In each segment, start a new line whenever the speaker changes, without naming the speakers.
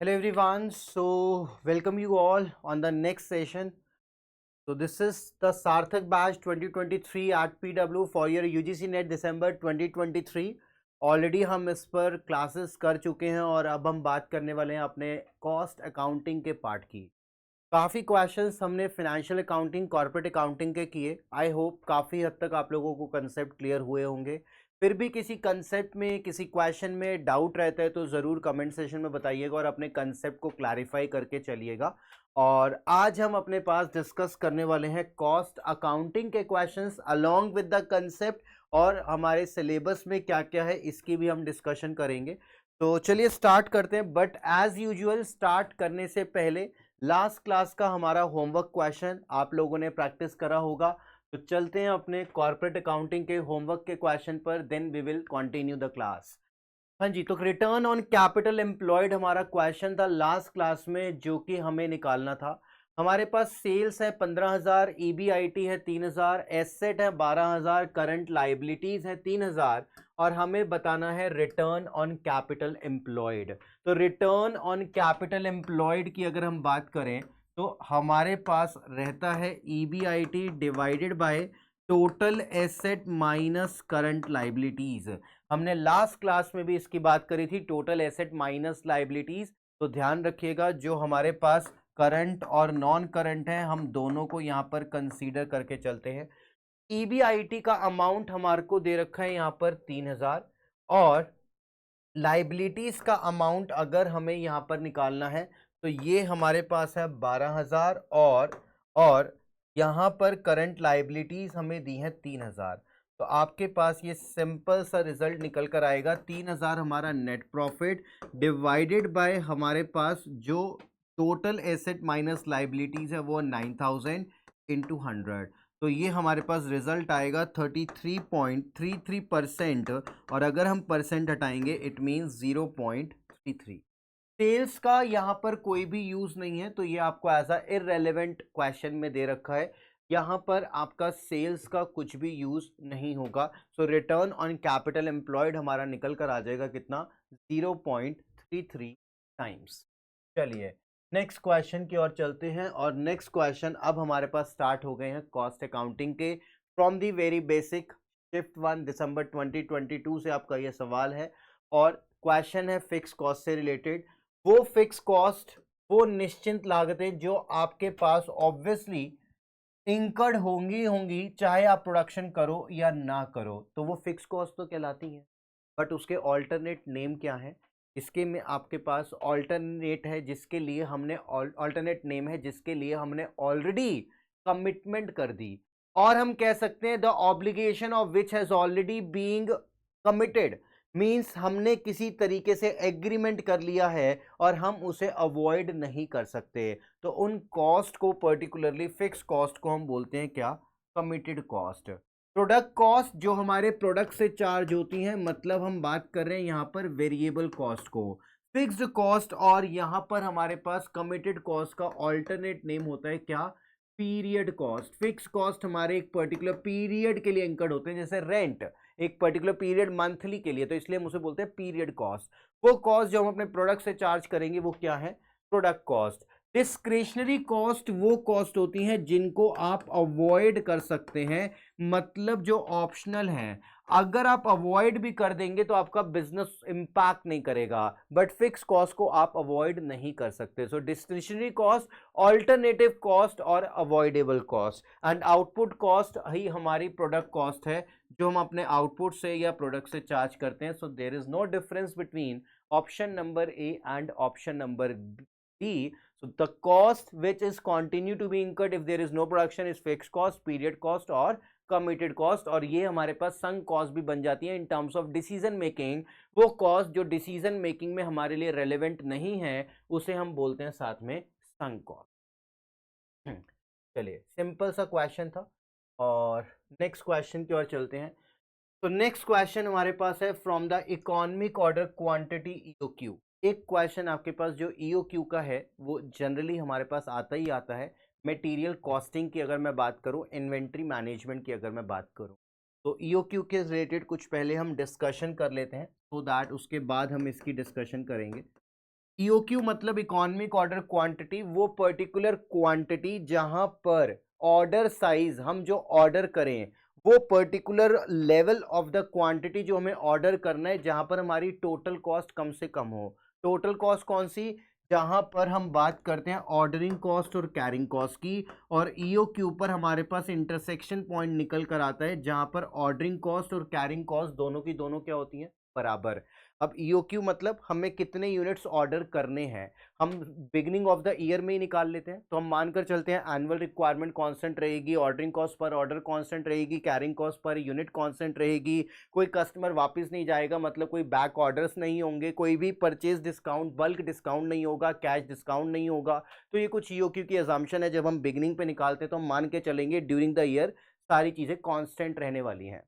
Hello everyone, so welcome you all on the next session. So this is the Sarthak batch 2023 at PW for your UGC NET December 2023. Already हम इस पर classes कर चुके हैं और अब हम बात करने वाले हैं अपने कॉस्ट अकाउंटिंग के पार्ट की। काफ़ी क्वेश्चंस हमने फाइनेंशियल अकाउंटिंग कॉर्पोरेट अकाउंटिंग के किए। आई होप काफ़ी हद तक आप लोगों को कंसेप्ट क्लियर हुए होंगे। फिर भी किसी कंसेप्ट में किसी क्वेश्चन में डाउट रहता है तो ज़रूर कमेंट सेशन में बताइएगा और अपने कंसेप्ट को क्लैरिफाई करके चलिएगा। और आज हम अपने पास डिस्कस करने वाले हैं कॉस्ट अकाउंटिंग के questions along with the concept, और हमारे सिलेबस में क्या क्या है इसकी भी हम डिस्कशन करेंगे। तो चलिए स्टार्ट करते हैं, बट एज यूजुअल स्टार्ट करने से पहले लास्ट क्लास का हमारा होमवर्क क्वेश्चन आप लोगों ने प्रैक्टिस करा होगा, तो चलते हैं अपने कॉर्पोरेट अकाउंटिंग के होमवर्क के क्वेश्चन पर, then we will continue the class. हाँ जी, तो रिटर्न ऑन कैपिटल एम्प्लॉयड हमारा क्वेश्चन था लास्ट क्लास में, जो कि हमें निकालना था। हमारे पास सेल्स है 15,000, ईबीआईटी है 3,000, एसेट है 12,000, करंट लाइबिलिटीज है 3,000, और हमें बताना है रिटर्न ऑन कैपिटल एम्प्लॉयड। तो रिटर्न ऑन कैपिटल एम्प्लॉयड की अगर हम बात करें तो हमारे पास रहता है EBIT divided by total asset minus current liabilities. हमने लास्ट क्लास में भी इसकी बात करी थी, टोटल एसेट माइनस लाइबिलिटीज। तो ध्यान रखिएगा जो हमारे पास करंट और नॉन करंट है हम दोनों को यहाँ पर कंसीडर करके चलते हैं। ईबीआईटी का अमाउंट हमारे को दे रखा है यहाँ पर 3,000, और लाइबिलिटीज का अमाउंट अगर हमें यहाँ पर निकालना है तो ये हमारे पास है 12,000, और यहाँ पर करंट लाइबिलिटीज हमें दी है 3,000। तो आपके पास ये सिंपल सा रिजल्ट निकल कर आएगा, 3,000 हमारा नेट प्रॉफिट डिवाइडेड बाय हमारे पास जो टोटल एसेट माइनस लाइबिलिटीज है वो 9,000 इंटू 100। तो ये हमारे पास रिजल्ट आएगा 33.33%, और अगर हम परसेंट हटाएंगे इट मीन्स 0.33। सेल्स का यहाँ पर कोई भी यूज नहीं है, तो ये आपको एज अ इररेलेवेंट क्वेश्चन में दे रखा है। यहाँ पर आपका सेल्स का कुछ भी यूज नहीं होगा। सो रिटर्न ऑन कैपिटल एम्प्लॉयड हमारा निकल कर आ जाएगा कितना, 0.33 टाइम्स। चलिए नेक्स्ट क्वेश्चन की ओर चलते हैं, और नेक्स्ट क्वेश्चन अब हमारे पास स्टार्ट हो गए हैं कॉस्ट अकाउंटिंग के from the very basic. Shift 1 दिसंबर 2022 से आपका ये सवाल है, और क्वेश्चन है फिक्स कॉस्ट से रिलेटेड। वो फिक्स कॉस्ट, वो निश्चित लागतें जो आपके पास ऑब्वियसली इंकर्ड होंगी होंगी चाहे आप प्रोडक्शन करो या ना करो, तो वो फिक्स कॉस्ट तो कहलाती है। बट उसके ऑल्टरनेट नेम क्या है, इसके में आपके पास ऑल्टरनेट है जिसके लिए हमने ऑल्टरनेट नेम है जिसके लिए हमने ऑलरेडी कमिटमेंट कर दी, और हम कह सकते हैं the obligation of which has already being committed. Means हमने किसी तरीके से एग्रीमेंट कर लिया है और हम उसे अवॉइड नहीं कर सकते। तो उन कॉस्ट को, पर्टिकुलरली फिक्स कॉस्ट को हम बोलते हैं क्या, कमिटेड कॉस्ट। प्रोडक्ट कॉस्ट जो हमारे प्रोडक्ट से चार्ज होती हैं, मतलब हम बात कर रहे हैं यहाँ पर वेरिएबल कॉस्ट को। फिक्स्ड कॉस्ट, और यहाँ पर हमारे पास कमिटेड कॉस्ट का ऑल्टरनेट नेम होता है क्या, पीरियड कॉस्ट। फिक्स कॉस्ट हमारे एक पर्टिकुलर पीरियड के लिए इंकर्ड होते हैं, जैसे रेंट एक पर्टिकुलर पीरियड मंथली के लिए, तो इसलिए हम उसे बोलते हैं पीरियड कॉस्ट। वो कॉस्ट जो हम अपने प्रोडक्ट से चार्ज करेंगे वो क्या है, प्रोडक्ट कॉस्ट। डिस्क्रिशनरी कॉस्ट वो कॉस्ट होती हैं जिनको आप अवॉइड कर सकते हैं, मतलब जो ऑप्शनल हैं। अगर आप अवॉइड भी कर देंगे तो आपका बिजनेस इंपैक्ट नहीं करेगा, बट फिक्स कॉस्ट को आप अवॉइड नहीं कर सकते। So discretionary cost, alternative cost और avoidable cost. And output cost ही हमारी प्रोडक्ट कॉस्ट है जो हम अपने आउटपुट से या प्रोडक्ट से चार्ज करते हैं। So there is no difference between option number A and option number B. So the cost which is continue to be incurred if there is no production is fixed cost, period cost और committed cost, और ये हमारे पास sunk cost भी बन जाती है in terms of decision making। वो cost जो decision making में हमारे लिए relevant नहीं है उसे हम बोलते हैं साथ में sunk cost। चलिए सिंपल सा क्वेश्चन था, और नेक्स्ट क्वेश्चन की ओर चलते हैं। तो नेक्स्ट क्वेश्चन हमारे पास है from the economic order quantity EOQ. एक क्वेश्चन आपके पास जो ईओक्यू का है वो जनरली हमारे पास आता ही आता है मटेरियल कॉस्टिंग की अगर मैं बात करूं, इन्वेंट्री मैनेजमेंट की अगर मैं बात करूं, तो ईओक्यू के रिलेटेड कुछ पहले हम डिस्कशन कर लेते हैं, सो दैट उसके बाद हम इसकी डिस्कशन करेंगे। ईओक्यू मतलब इकोनॉमिक ऑर्डर क्वांटिटी, वो पर्टिकुलर क्वांटिटी जहां पर ऑर्डर साइज हम जो ऑर्डर करें वो particular level of the quantity जो हमें ऑर्डर करना है जहां पर हमारी टोटल कॉस्ट कम से कम हो। टोटल कॉस्ट कौन सी? जहां पर हम बात करते हैं ऑर्डरिंग कॉस्ट और कैरिंग कॉस्ट की, और ईओक्यू पर हमारे पास इंटरसेक्शन पॉइंट निकल कर आता है जहां पर ऑर्डरिंग कॉस्ट और कैरिंग कॉस्ट दोनों की दोनों क्या होती हैं? बराबर। अब ईओक्यू मतलब हमें कितने यूनिट्स ऑर्डर करने हैं, हम बिगिनिंग ऑफ द ईयर में ही निकाल लेते हैं। तो हम मानकर चलते हैं एनुअल रिक्वायरमेंट कांस्टेंट रहेगी, ordering cost per order constant रहेगी, carrying cost per unit constant रहेगी, कोई कस्टमर वापस नहीं जाएगा, मतलब कोई बैक ऑर्डर्स नहीं होंगे, कोई भी परचेज डिस्काउंट बल्क डिस्काउंट नहीं होगा, कैश डिस्काउंट नहीं होगा। तो ये कुछ ईओक्यू की अजम्पशन है, जब हम बिगिनिंग पे निकालते हैं तो हम मान के चलेंगे ड्यूरिंग द ईयर सारी चीजें कांस्टेंट रहने वाली हैं।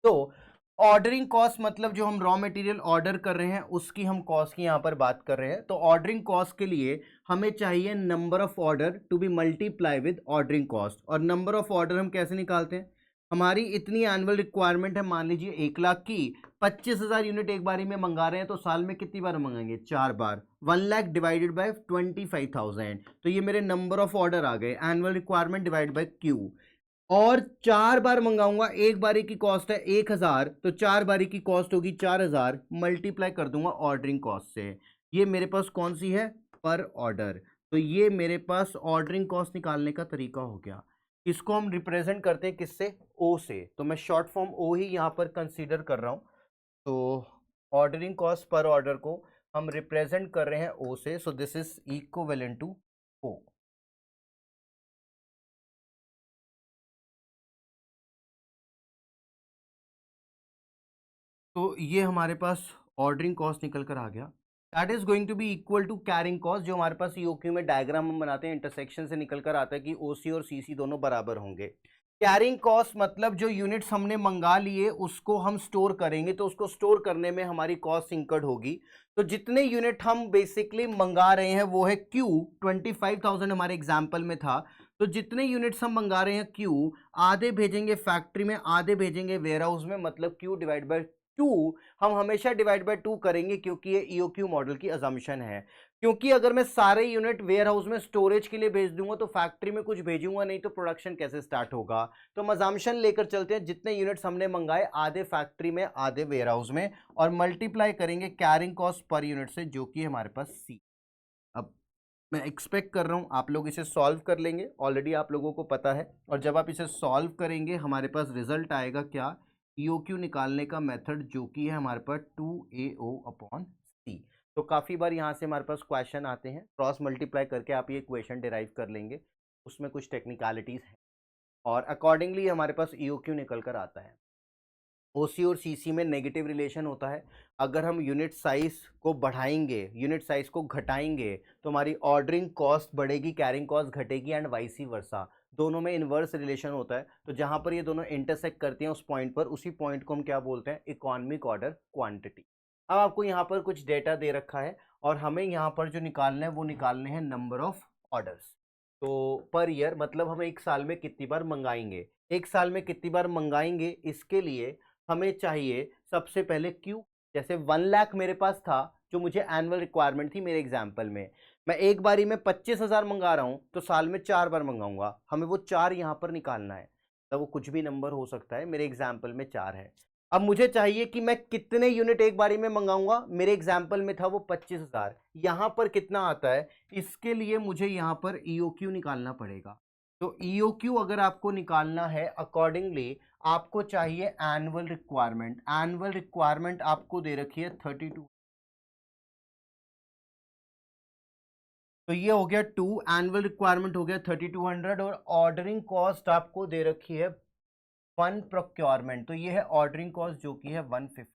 तो ऑर्डरिंग कॉस्ट मतलब जो हम रॉ मटेरियल ऑर्डर कर रहे हैं उसकी हम कॉस्ट की यहां पर बात कर रहे हैं। तो ऑर्डरिंग कॉस्ट के लिए हमें चाहिए number of order to be multiply with ordering cost. और नंबर ऑफ ऑर्डर हम कैसे निकालते हैं? हमारी इतनी एनुअल रिक्वायरमेंट है, मान लीजिए 1 लाख की, 25,000 यूनिट एक बारी में मंगा रहे हैं, तो साल में कितनी बार मंगाएंगे? 4 बार। 1 लाख डिवाइडेड बाय 25,000, तो ये मेरे नंबर ऑफ ऑर्डर आ गए, annual requirement divide by Q. और 4 बार मंगाऊंगा, एक बारी की कॉस्ट है 1,000, तो 4 बारी की कॉस्ट होगी 4,000, मल्टीप्लाई कर दूंगा ऑर्डरिंग कॉस्ट से। ये मेरे पास कौन सी है? पर ऑर्डर। तो ये मेरे पास ऑर्डरिंग कॉस्ट निकालने का तरीका हो गया। इसको हम रिप्रेजेंट करते हैं किससे? ओ से। तो मैं शॉर्ट फॉर्म ओ ही यहां पर कंसीडर कर रहा हूं। तो ऑर्डरिंग कॉस्ट पर ऑर्डर को हम रिप्रेजेंट कर रहे हैं ओ से। So this is equivalent to O. तो ये हमारे पास ऑर्डरिंग कॉस्ट निकल कर आ गया। That is going to be equal to carrying cost, जो हमारे पास ईओक्यू में डायग्राम हम बनाते हैं इंटरसेक्शन से निकल कर आता है कि ओसी और सीसी दोनों बराबर होंगे। कैरिंग कॉस्ट मतलब जो यूनिट्स हमने मंगा लिए उसको हम स्टोर करेंगे, तो उसको स्टोर करने में हमारी कॉस्ट इंकर्ड होगी। तो जितने यूनिट हम बेसिकली मंगा रहे हैं वो है क्यू, 25,000 हमारे एग्जाम्पल में था। तो जितने यूनिट्स हम मंगा रहे हैं क्यू, आधे भेजेंगे फैक्ट्री में, आधे भेजेंगे वेयर हाउस में, मतलब क्यू डिवाइड बाय 2 हम हमेशा डिवाइड बाय 2 करेंगे क्योंकि ये ईओक्यू मॉडल की अजम्पशन है। क्योंकि अगर मैं सारे यूनिट वेयर हाउस में स्टोरेज के लिए भेज दूंगा तो फैक्ट्री में कुछ भेजूंगा नहीं, तो प्रोडक्शन कैसे स्टार्ट होगा? तो हम अजम्पशन लेकर चलते हैं जितने यूनिट्स हमने मंगाए आधे फैक्ट्री में आधे वेयर हाउस में, और मल्टीप्लाई करेंगे कैरिंग कॉस्ट पर यूनिट से, जो कि हमारे पास सी। अब मैं एक्सपेक्ट कर रहा हूं आप लोग इसे सॉल्व कर लेंगे, ऑलरेडी आप लोगों को पता है। और जब आप इसे सॉल्व करेंगे हमारे पास रिजल्ट आएगा क्या? ईओक्यू निकालने का मेथड, जो कि है हमारे पास 2AO/C। तो काफ़ी बार यहाँ से हमारे पास क्वेश्चन आते हैं, क्रॉस मल्टीप्लाई करके आप ये इक्वेशन डिराइव कर लेंगे, उसमें कुछ टेक्निकलिटीज़ हैं और अकॉर्डिंगली हमारे पास ईओक्यू निकल कर आता है। ओसी और सीसी में नेगेटिव रिलेशन होता है। अगर हम यूनिट साइज को बढ़ाएंगे, यूनिट साइज को घटाएंगे, तो हमारी ऑर्डरिंग कॉस्ट बढ़ेगी, कैरिंग कॉस्ट घटेगी, एंड वाइसी वर्सा। दोनों में इन्वर्स रिलेशन होता है। तो जहां पर ये दोनों इंटरसेक्ट करती हैं उस पॉइंट पर, उसी पॉइंट को हम क्या बोलते हैं? Economic order quantity. अब आपको यहाँ पर कुछ डेटा दे रखा है और हमें यहाँ पर जो निकालना है वो निकालने हैं नंबर ऑफ ऑर्डर्स। तो पर ईयर मतलब हम एक साल में कितनी बार मंगाएंगे, एक साल में कितनी बार मंगाएंगे, इसके लिए हमें चाहिए सबसे पहले क्यू। जैसे 1 लाख मेरे पास था जो मुझे एनुअल रिक्वायरमेंट थी मेरे एग्जाम्पल में, मैं एक बारी में 25,000 मंगा रहा हूं, तो साल में 4 बार मंगाऊंगा, हमें वो 4 यहां पर निकालना है। तो वो कुछ भी नंबर हो सकता है, मेरे एग्जाम्पल में 4 है। अब मुझे चाहिए कि मैं कितने यूनिट एक बारी में मंगाऊंगा, मेरे एग्जाम्पल में था वो 25,000, यहां पर कितना आता है? इसके लिए मुझे यहां पर ईओक्यू निकालना पड़ेगा। तो ईओक्यू अगर आपको निकालना है अकॉर्डिंगली आपको चाहिए एनुअल रिक्वायरमेंट। एनुअल रिक्वायरमेंट आपको दे रखी है 32। तो ये हो गया 2, एनुअल रिक्वायरमेंट हो गया 3200, और ऑर्डरिंग कॉस्ट आपको दे रखी है 1 प्रोक्योरमेंट। तो ये है ऑर्डरिंग कॉस्ट जो कि है 150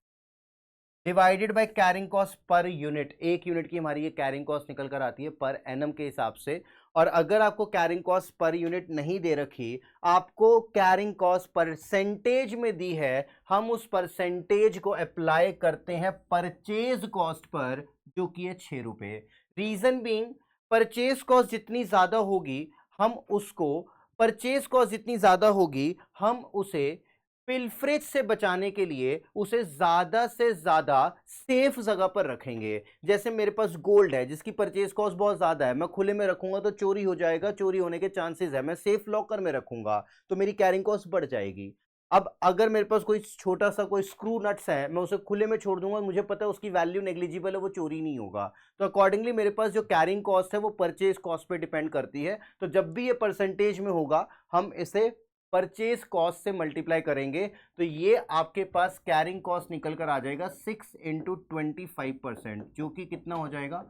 divided by carrying cost per unit. एक यूनिट की हमारी ये कैरिंग कॉस्ट निकल कर आती है पर एनम के हिसाब से। और अगर आपको कैरिंग कॉस्ट पर यूनिट नहीं दे रखी, आपको कैरिंग कॉस्ट परसेंटेज में दी है, हम उस परसेंटेज को अप्लाई करते हैं परचेज कॉस्ट पर, जो कि है 6 रुपए। रीजन बीइंग, परचेज कॉस्ट जितनी ज्यादा होगी हम उसको, परचेज कॉस्ट जितनी ज्यादा होगी हम उसे पिलफरेज से बचाने के लिए उसे ज्यादा से ज्यादा सेफ जगह पर रखेंगे। जैसे मेरे पास गोल्ड है जिसकी परचेज कॉस्ट बहुत ज्यादा है, मैं खुले में रखूंगा तो चोरी हो जाएगा, चोरी होने के चांसेस है। मैं सेफ लॉकर में रखूंगा तो मेरी कैरिंग कॉस्ट बढ़ जाएगी। अब अगर मेरे पास कोई छोटा सा कोई स्क्रू नट्स है, मैं उसे खुले में छोड़ दूंगा, मुझे पता है उसकी वैल्यू नेग्लिजिबल है, वो चोरी नहीं होगा। तो अकॉर्डिंगली मेरे पास जो कैरिंग कॉस्ट है वो परचेज कॉस्ट पे डिपेंड करती है। तो जब भी ये परसेंटेज में होगा हम इसे परचेज कॉस्ट से मल्टीप्लाई करेंगे, तो ये आपके पास कैरिंग कॉस्ट निकल कर आ जाएगा 6 इंटू 25%, जो कि कितना हो जाएगा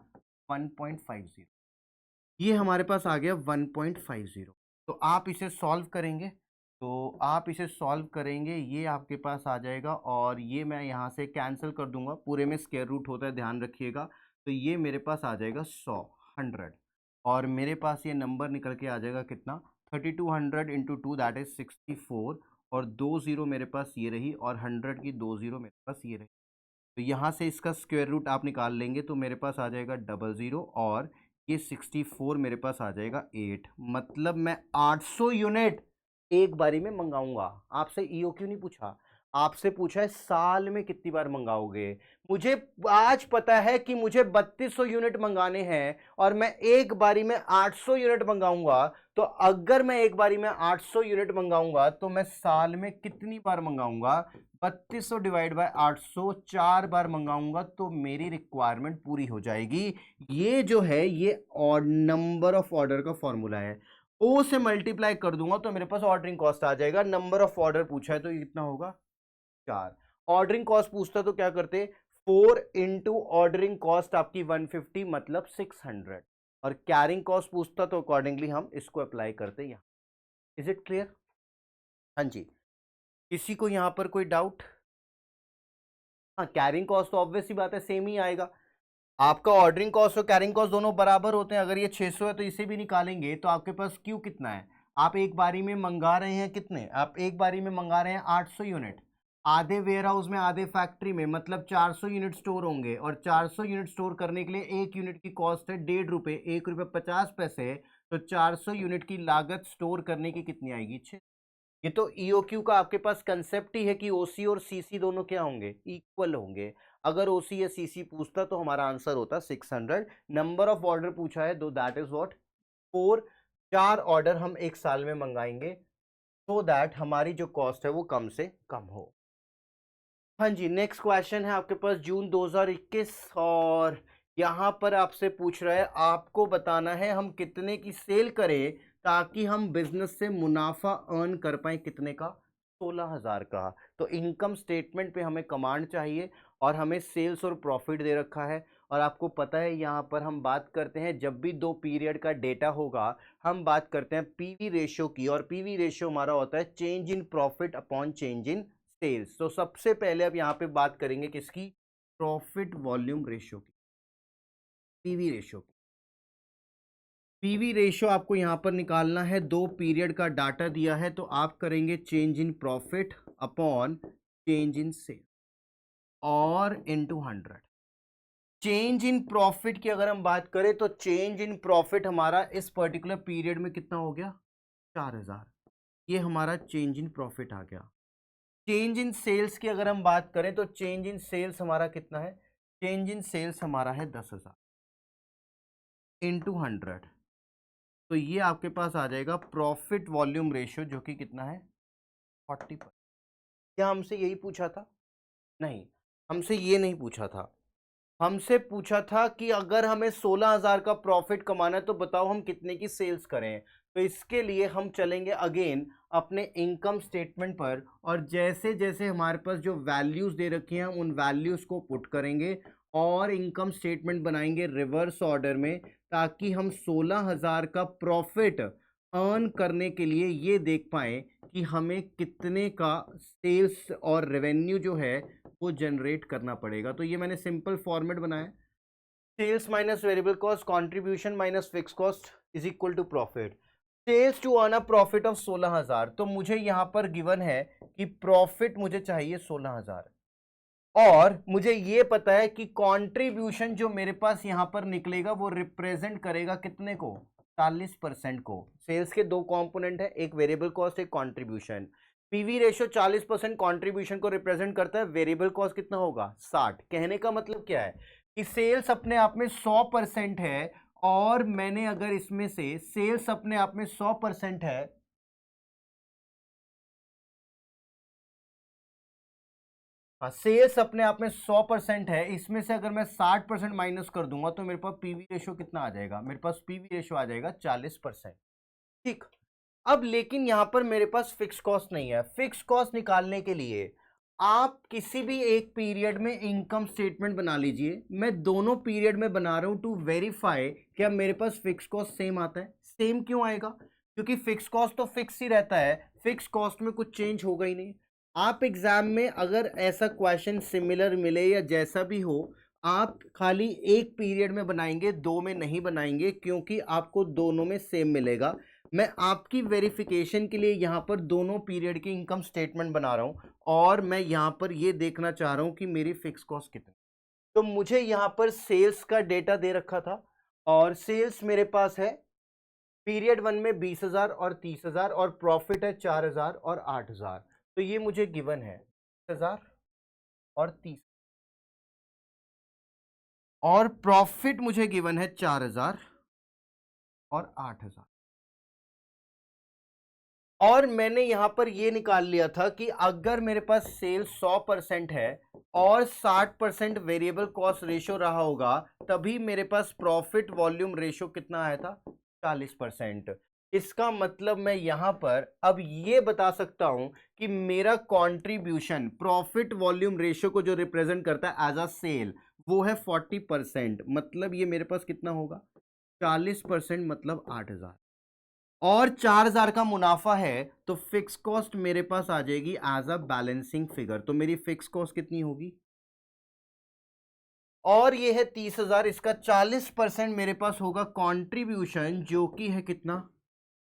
1.50। ये हमारे पास आ गया 1.50। तो आप इसे सॉल्व करेंगे, ये आपके पास आ जाएगा, और ये मैं यहाँ से कैंसिल कर दूंगा, पूरे में स्क्वायर रूट होता है, ध्यान रखिएगा। तो ये मेरे पास आ जाएगा 100, और मेरे पास ये नंबर निकल के आ जाएगा कितना, 3200 इंटू 2 दैट इज 64, और 2 जीरो मेरे पास ये रही, और 100 की 2 जीरो मेरे पास ये रही। तो यहाँ से इसका स्क्वायर रूट आप निकाल लेंगे तो मेरे पास आ जाएगा 00, और ये 64 मेरे पास आ जाएगा 8। मतलब मैं 800 यूनिट एक बारी में मंगाऊंगा। आपसे ईओ क्यों नहीं पूछा, आपसे पूछा है साल में कितनी बार मंगाओगे। मुझे आज पता है कि मुझे 3200 यूनिट मंगाने हैं, और मैं एक बारी में 800 यूनिट मंगाऊंगा। तो अगर मैं एक बारी में 800 यूनिट मंगाऊंगा तो मैं साल में कितनी बार मंगाऊंगा, 3200 डिवाइड बाय 800, 4 बार मंगाऊंगा तो मेरी रिक्वायरमेंट पूरी हो जाएगी। ये जो है ये और नंबर ऑफ ऑर्डर का फॉर्मूला है। ओ से मल्टीप्लाई कर दूंगा तो मेरे पास ऑर्डरिंग कॉस्ट आ जाएगा। नंबर ऑफ ऑर्डर पूछा है तो ये कितना होगा 4। ऑर्डरिंग कॉस्ट पूछता तो क्या करते, 4 इंटू ऑर्डरिंग कॉस्ट आपकी 150 मतलब 600, और कैरिंग कॉस्ट पूछता तो अकॉर्डिंगली हम इसको अप्लाई करते यहाँ। Is it clear? हाँ जी, किसी को यहाँ पर कोई डाउट? हाँ, कैरिंग कॉस्ट तो ऑब्वियस सी बात है सेम ही आएगा। आपका ऑर्डरिंग कॉस्ट और कैरिंग कॉस्ट दोनों बराबर होते हैं। अगर ये 600 है तो इसे भी निकालेंगे, तो आपके पास क्यू कितना है, आप एक बारी में मंगा रहे हैं कितने, आप एक बारी में मंगा रहे हैं 800 यूनिट, आधे वेयर हाउस में आधे फैक्ट्री में, मतलब 400 यूनिट स्टोर होंगे, और 400 यूनिट स्टोर करने के लिए एक यूनिट की कॉस्ट है 1.5 रुपये, 1 रुपये 50 पैसे। तो 400 यूनिट की लागत स्टोर करने की कितनी आएगी, 6। ये तो ईओक्यू का आपके पास कंसेप्ट ही है कि ओसी और सीसी दोनों क्या होंगे, इक्वल होंगे। अगर ओसी या सीसी पूछता तो हमारा आंसर होता 600। नंबर ऑफ ऑर्डर पूछा है, दो दैट इज व्हाट 4। 4 ऑर्डर हम एक साल में मंगाएंगे, सो दैट हमारी जो कॉस्ट है वो कम से कम हो। हाँ जी, नेक्स्ट क्वेश्चन है आपके पास जून 2021, और यहाँ पर आपसे पूछ रहा है, आपको बताना है हम कितने की सेल करें ताकि हम बिजनेस से मुनाफा अर्न कर पाए, कितने का, 16,000 का। तो इनकम स्टेटमेंट पे हमें कमांड चाहिए, और हमें सेल्स और प्रॉफिट दे रखा है। और आपको पता है यहाँ पर हम बात करते हैं, जब भी 2 पीरियड का डेटा होगा हम बात करते हैं पीवी रेशियो की, और पीवी रेशियो हमारा होता है change in profit upon change in sales. तो सबसे पहले अब यहाँ पे बात करेंगे किसकी, प्रॉफिट वॉल्यूम रेशियो की, पीवी रेशियो की। पीवी रेशियो आपको यहाँ पर निकालना है, 2 पीरियड का डाटा दिया है, तो आप करेंगे change in profit upon change in sale और इनटू 100। चेंज इन प्रॉफिट की अगर हम बात करें तो चेंज इन प्रॉफिट हमारा इस पर्टिकुलर पीरियड में कितना हो गया, 4000। ये हमारा चेंज इन प्रॉफिट आ गया। चेंज इन सेल्स की अगर हम बात करें तो चेंज इन सेल्स हमारा कितना है, चेंज इन सेल्स हमारा है 10,000 इंटू 100। तो ये आपके पास आ जाएगा प्रॉफिट वॉल्यूम रेशियो, जो कि कितना है 40%। क्या हमसे यही पूछा था? नहीं, हमसे ये नहीं पूछा था। हमसे पूछा था कि अगर हमें 16,000 का प्रॉफिट कमाना है तो बताओ हम कितने की सेल्स करें। तो इसके लिए हम चलेंगे अगेन अपने इनकम स्टेटमेंट पर, और जैसे जैसे हमारे पास जो वैल्यूज दे रखी हैं उन वैल्यूज को पुट करेंगे और इनकम स्टेटमेंट बनाएंगे रिवर्स ऑर्डर में, ताकि हम 16,000 का प्रॉफिट अर्न करने के लिए ये देख पाए कि हमें कितने का सेल्स और रेवेन्यू जो है वो जनरेट करना पड़ेगा। तो ये मैंने सिंपल फॉर्मेट बनाया, sales minus variable cost contribution minus fix cost is equal to profit. Sales to earn a profit of 16,000, तो मुझे यहां पर गिवन है कि प्रॉफिट मुझे चाहिए 16,000, और मुझे ये पता है कि कंट्रीब्यूशन जो मेरे पास यहां पर निकलेगा वो रिप्रेजेंट करेगा कितने को, 40% को। सेल्स के 2 कंपोनेंट है, एक वेरिएबल कॉस्ट एक कंट्रीब्यूशन। पीवी रेशियो 40% कॉन्ट्रीब्यूशन को रिप्रेजेंट करता है, वेरिएबल कॉस्ट कितना होगा 60। कहने का मतलब क्या है कि सेल्स अपने आप में 100% है, और मैंने अगर इसमें से सेल्स अपने आप में 100% है, सेल्स अपने आप में 100% है, इसमें से अगर मैं 60% माइनस कर दूंगा तो मेरे पास पीवी रेशियो कितना आ जाएगा, मेरे पास पीवी रेशियो आ जाएगा 40%। ठीक। अब लेकिन यहां पर मेरे पास फिक्स कॉस्ट नहीं है। फिक्स कॉस्ट निकालने के लिए आप किसी भी एक पीरियड में इनकम स्टेटमेंट बना लीजिए। मैं दोनों पीरियड में बना रहा हूं टू वेरीफाई क्या मेरे पास फिक्स कॉस्ट सेम आता है। सेम क्यों आएगा, क्योंकि फिक्स कॉस्ट तो फिक्स ही रहता है, फिक्स कॉस्ट में कुछ चेंज होगा ही नहीं। आप एग्जाम में अगर ऐसा क्वेश्चन सिमिलर मिले या जैसा भी हो, आप खाली एक पीरियड में बनाएंगे, दो में नहीं बनाएंगे, क्योंकि आपको दोनों में सेम मिलेगा। मैं आपकी वेरिफिकेशन के लिए यहां पर दोनों पीरियड की इनकम स्टेटमेंट बना रहा हूं, और मैं यहां पर ये देखना चाह रहा हूं कि मेरी फिक्स कॉस्ट कितनी। तो मुझे यहां पर सेल्स का डेटा दे रखा था, और सेल्स मेरे पास है पीरियड 1 में 20,000 और 30,000, और प्रॉफिट है 4,000 और 8,000। तो ये मुझे गिवन है 20,000 और 30, और प्रॉफिट मुझे गिवन है 4,000 और 8,000। और मैंने यहां पर यह निकाल लिया था कि अगर मेरे पास सेल 100% है और 60% वेरिएबल कॉस्ट रेशियो रहा होगा, तभी मेरे पास प्रॉफिट वॉल्यूम रेशियो कितना आया था 40%। इसका मतलब मैं यहां पर अब यह बता सकता हूं कि मेरा कंट्रीब्यूशन प्रॉफिट वॉल्यूम रेशियो को जो रिप्रेजेंट करता है एज अ सेल, वो है 40%। मतलब ये मेरे पास कितना होगा 40%, मतलब 8,000। और 4,000 का मुनाफा है, तो फिक्स कॉस्ट मेरे पास आ जाएगी एज अ बैलेंसिंग फिगर। तो मेरी फिक्स कॉस्ट कितनी होगी, और ये है 30,000, इसका 40% मेरे पास होगा कंट्रीब्यूशन, जो कि है कितना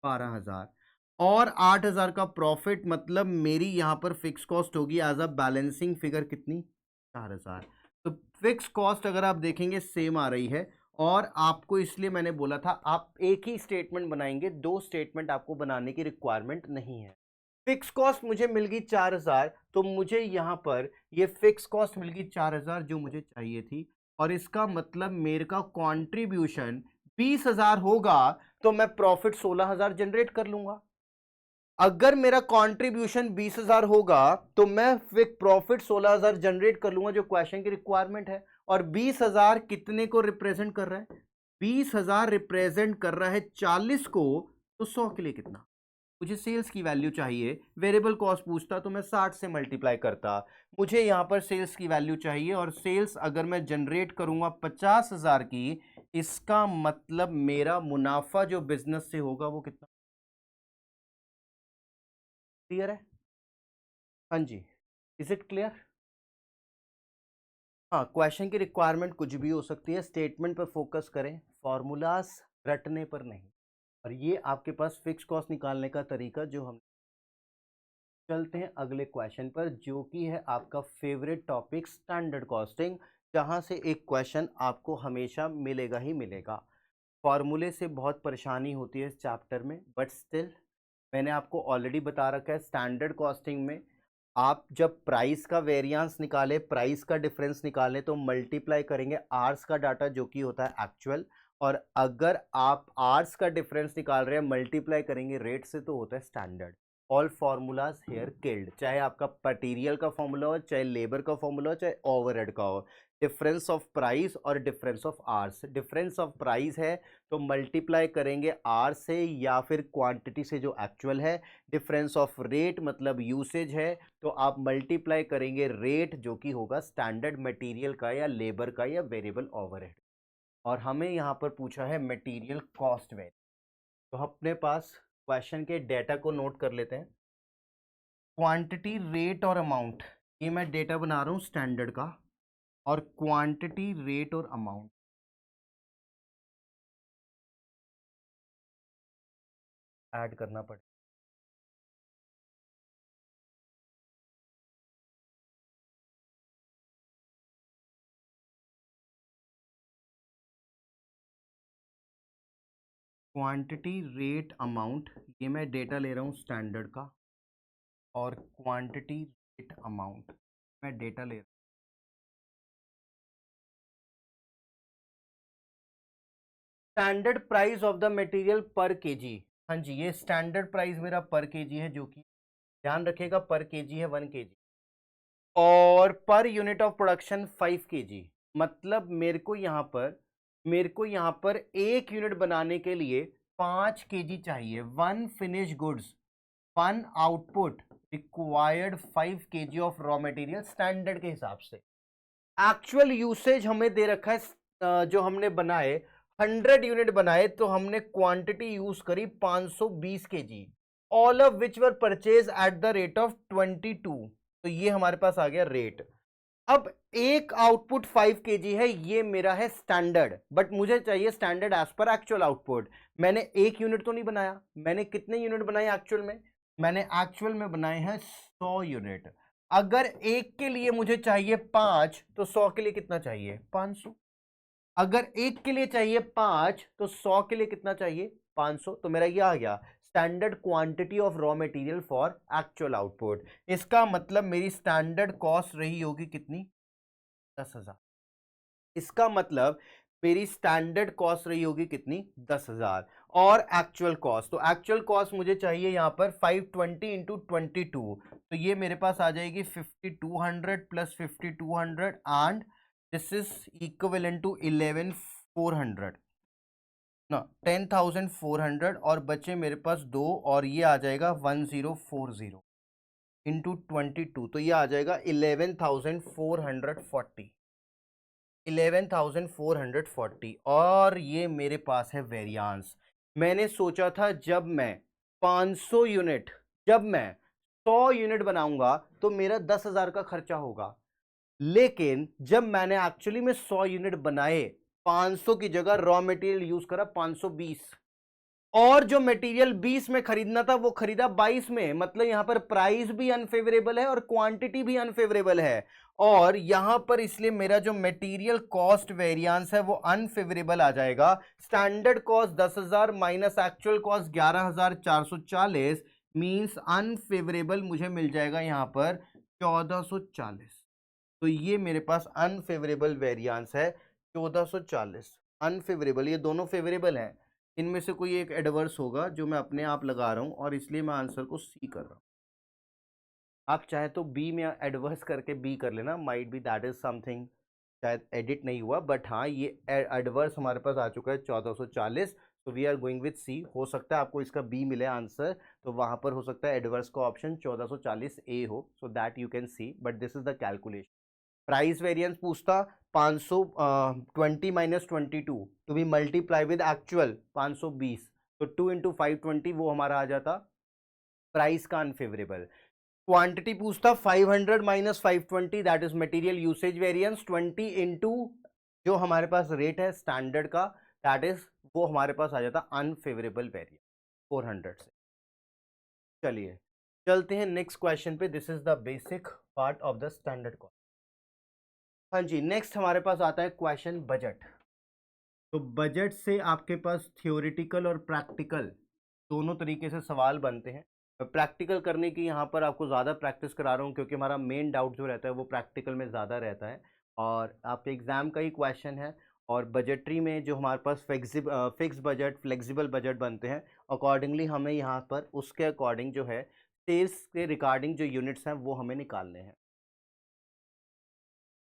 12,000, और 8,000 का प्रॉफिट। मतलब मेरी यहां पर फिक्स कॉस्ट होगी एज अ बैलेंसिंग फिगर कितनी 4,000। तो फिक्स कॉस्ट अगर आप देखेंगे सेम आ रही है, और आपको इसलिए मैंने बोला था आप एक ही स्टेटमेंट बनाएंगे, दो स्टेटमेंट आपको बनाने की रिक्वायरमेंट नहीं है। फिक्स कॉस्ट मुझे मिल गई 4,000, तो मुझे यहां पर ये फिक्स कॉस्ट मिल गई 4,000 जो मुझे चाहिए थी, और इसका मतलब मेरे का कंट्रीब्यूशन 20,000 होगा, तो मैं प्रॉफिट 16,000 जनरेट कर लूंगा। अगर मेरा कंट्रीब्यूशन 20,000 होगा, तो मैं फिर प्रॉफिट 16,000 जनरेट कर लूंगा, जो क्वेश्चन की रिक्वायरमेंट है। और 20,000 कितने को रिप्रेजेंट कर रहा है, 20,000 रिप्रेजेंट कर रहा है 40 को, तो 100 के लिए कितना। मुझे सेल्स की वैल्यू चाहिए, वेरिएबल कॉस्ट पूछता तो मैं 60 से मल्टीप्लाई करता। मुझे यहां पर सेल्स की वैल्यू चाहिए, और सेल्स अगर मैं जनरेट करूंगा 50,000 की, इसका मतलब मेरा मुनाफा जो बिजनेस से होगा वो कितना। क्लियर है? हाँ जी, इज इट क्लियर? हाँ, क्वेश्चन की रिक्वायरमेंट कुछ भी हो सकती है, स्टेटमेंट पर फोकस करें, फॉर्मूलाज रटने पर नहीं। और ये आपके पास फिक्स कॉस्ट निकालने का तरीका जो हम चलते हैं अगले क्वेश्चन पर, जो कि है आपका फेवरेट टॉपिक स्टैंडर्ड कॉस्टिंग, जहां से एक क्वेश्चन आपको हमेशा मिलेगा ही मिलेगा। फॉर्मूले से बहुत परेशानी होती है इस चैप्टर में, बट स्टिल मैंने आपको ऑलरेडी बता रखा है स्टैंडर्ड कॉस्टिंग में आप जब प्राइस का वेरिएंस निकालें, प्राइस का डिफरेंस निकालें, तो मल्टीप्लाई करेंगे आर्स का डाटा जो कि होता है एक्चुअल, और अगर आप आर्स का डिफरेंस निकाल रहे हैं मल्टीप्लाई करेंगे रेट से, तो होता है standard. All formulas here killed, चाहे आपका मटेरियल का फॉर्मूला हो, चाहे लेबर का फॉर्मूला हो, चाहे ओवरहेड का हो। डिफरेंस ऑफ प्राइस और difference of hours, difference of price है तो मल्टीप्लाई करेंगे आर से या फिर क्वांटिटी से जो एक्चुअल है। डिफरेंस ऑफ रेट मतलब यूसेज है, तो आप मल्टीप्लाई करेंगे रेट जो कि होगा स्टैंडर्ड मटेरियल का या लेबर का या वेरिएबल ओवरहेड। और हमें यहाँ पर पूछा है मटेरियल कॉस्ट वेरिएंस। तो अपने पास क्वेश्चन के डेटा को नोट कर लेते हैं। क्वांटिटी, रेट और अमाउंट, ये मैं डेटा बना रहा हूँ स्टैंडर्ड का, और क्वांटिटी, रेट और अमाउंट ऐड करना पड़ेगा। क्वांटिटी, रेट, अमाउंट, ये मैं डेटा ले रहा हूँ स्टैंडर्ड का, और क्वांटिटी रेट अमाउंट, मैं डेटा ले रहा हूँ। Standard price of the material पर केजी, हाँ जी ये स्टैंडर्ड प्राइस मेरा पर केजी है, जो कि ध्यान रखिएगा पर केजी है 1 केजी, और per unit of production 5 KG. मतलब मेरे को यहाँ पर 1 यूनिट बनाने के लिए 5 केजी चाहिए। 1 finish goods 1 output required 5 KG of raw material standard के हिसाब से। एक्चुअल यूसेज हमें दे रखा है, जो हमने बनाए 100 यूनिट बनाए तो हमने क्वांटिटी यूज करी 520 KG, all of which were purchase at the rate of 22। तो ये हमारे पास आ गया रेट। अब एक आउटपुट 5 केजी है, ये मेरा है स्टैंडर्ड, बट मुझे चाहिए standard as per actual output. मैंने 1 यूनिट तो नहीं बनाया, मैंने कितने यूनिट बनाए एक्चुअल में? मैंने एक्चुअल में बनाए हैं 100 यूनिट। अगर एक के लिए मुझे चाहिए 5 तो 100 के लिए कितना चाहिए? 500। अगर एक के लिए चाहिए 5 तो 100 के लिए कितना चाहिए? 500। तो मेरा ये आ गया standard quantity of raw material for actual output. इसका मतलब मेरी स्टैंडर्ड कॉस्ट रही होगी कितनी? 10,000। इसका मतलब मेरी स्टैंडर्ड कॉस्ट रही होगी कितनी? 10,000। और एक्चुअल कॉस्ट, तो एक्चुअल कॉस्ट मुझे चाहिए यहां पर 520 इंटू 22, तो ये मेरे पास आ जाएगी 5200 plus 5200 and this is equivalent to 11,400 ना 10,400, और बचे मेरे पास 2, और ये आ जाएगा 1040 इंटू 22, तो ये आ जाएगा 11,440, 11,440। और ये मेरे पास है वेरियांस। मैंने सोचा था जब मैं 500 यूनिट, जब मैं 100 यूनिट बनाऊंगा तो मेरा 10,000 का खर्चा होगा, लेकिन जब मैंने एक्चुअली में 100 यूनिट बनाए 500 की जगह रॉ मटेरियल यूज करा 520, और जो मटेरियल 20 में खरीदना था वो खरीदा 22 में। मतलब यहां पर प्राइस भी अनफेवरेबल है और क्वांटिटी भी अनफेवरेबल है, और यहां पर इसलिए मेरा जो मटेरियल कॉस्ट वेरिएंस है वो अनफेवरेबल आ जाएगा। Standard cost 10,000 minus actual cost 11,440 means unfavourable मुझे मिल जाएगा यहां पर 1440। तो ये मेरे पास अनफेवरेबल वेरिएंस है 1440। अनफेवरेबल, ये दोनों फेवरेबल हैं, इनमें से कोई एक एडवर्स होगा जो मैं अपने आप लगा रहा हूं, और इसलिए मैं आंसर को सी कर रहा हूं। आप चाहे तो बी में एडवर्स करके बी कर लेना, might be that is something शायद एडिट नहीं हुआ, बट हाँ ये एडवर्स हमारे पास आ चुका है 1440, तो we are going with C. हो सकता है आपको इसका बी मिले आंसर, तो वहां पर हो सकता है एडवर्स का ऑप्शन 1440 ए हो, so that you can see, but this is the calculation. Price variance पूछता 520 minus 22 to be multiply with actual 520, तो 2 इंटू 520 वो हमारा आ जाता प्राइस का अनफेवरेबल। क्वांटिटी पूछता 500 minus 520 that is material usage variance 20 into जो हमारे पास रेट है स्टैंडर्ड का, दैट इज वो हमारे पास आ जाता अनफेवरेबल वेरिएंस 400 से। चलिए चलते हैं नेक्स्ट क्वेश्चन पे। This is the basic part of the standard cost. हाँ जी, नेक्स्ट हमारे पास आता है क्वेश्चन बजट। तो बजट से आपके पास थियोरिटिकल और प्रैक्टिकल दोनों तरीके से सवाल बनते हैं। प्रैक्टिकल करने की यहाँ पर आपको ज़्यादा प्रैक्टिस करा रहा हूँ, क्योंकि हमारा मेन डाउट जो रहता है वो प्रैक्टिकल में ज़्यादा रहता है, और आपके एग्ज़ाम का ही क्वेश्चन है। और बजटरी में जो हमारे पास फिक्स बजट, फ्लेक्सिबल बजट बनते हैं, अकॉर्डिंगली हमें यहाँ पर उसके अकॉर्डिंग जो है सेल्स के रिगार्डिंग जो यूनिट्स हैं वो हमें निकालने हैं।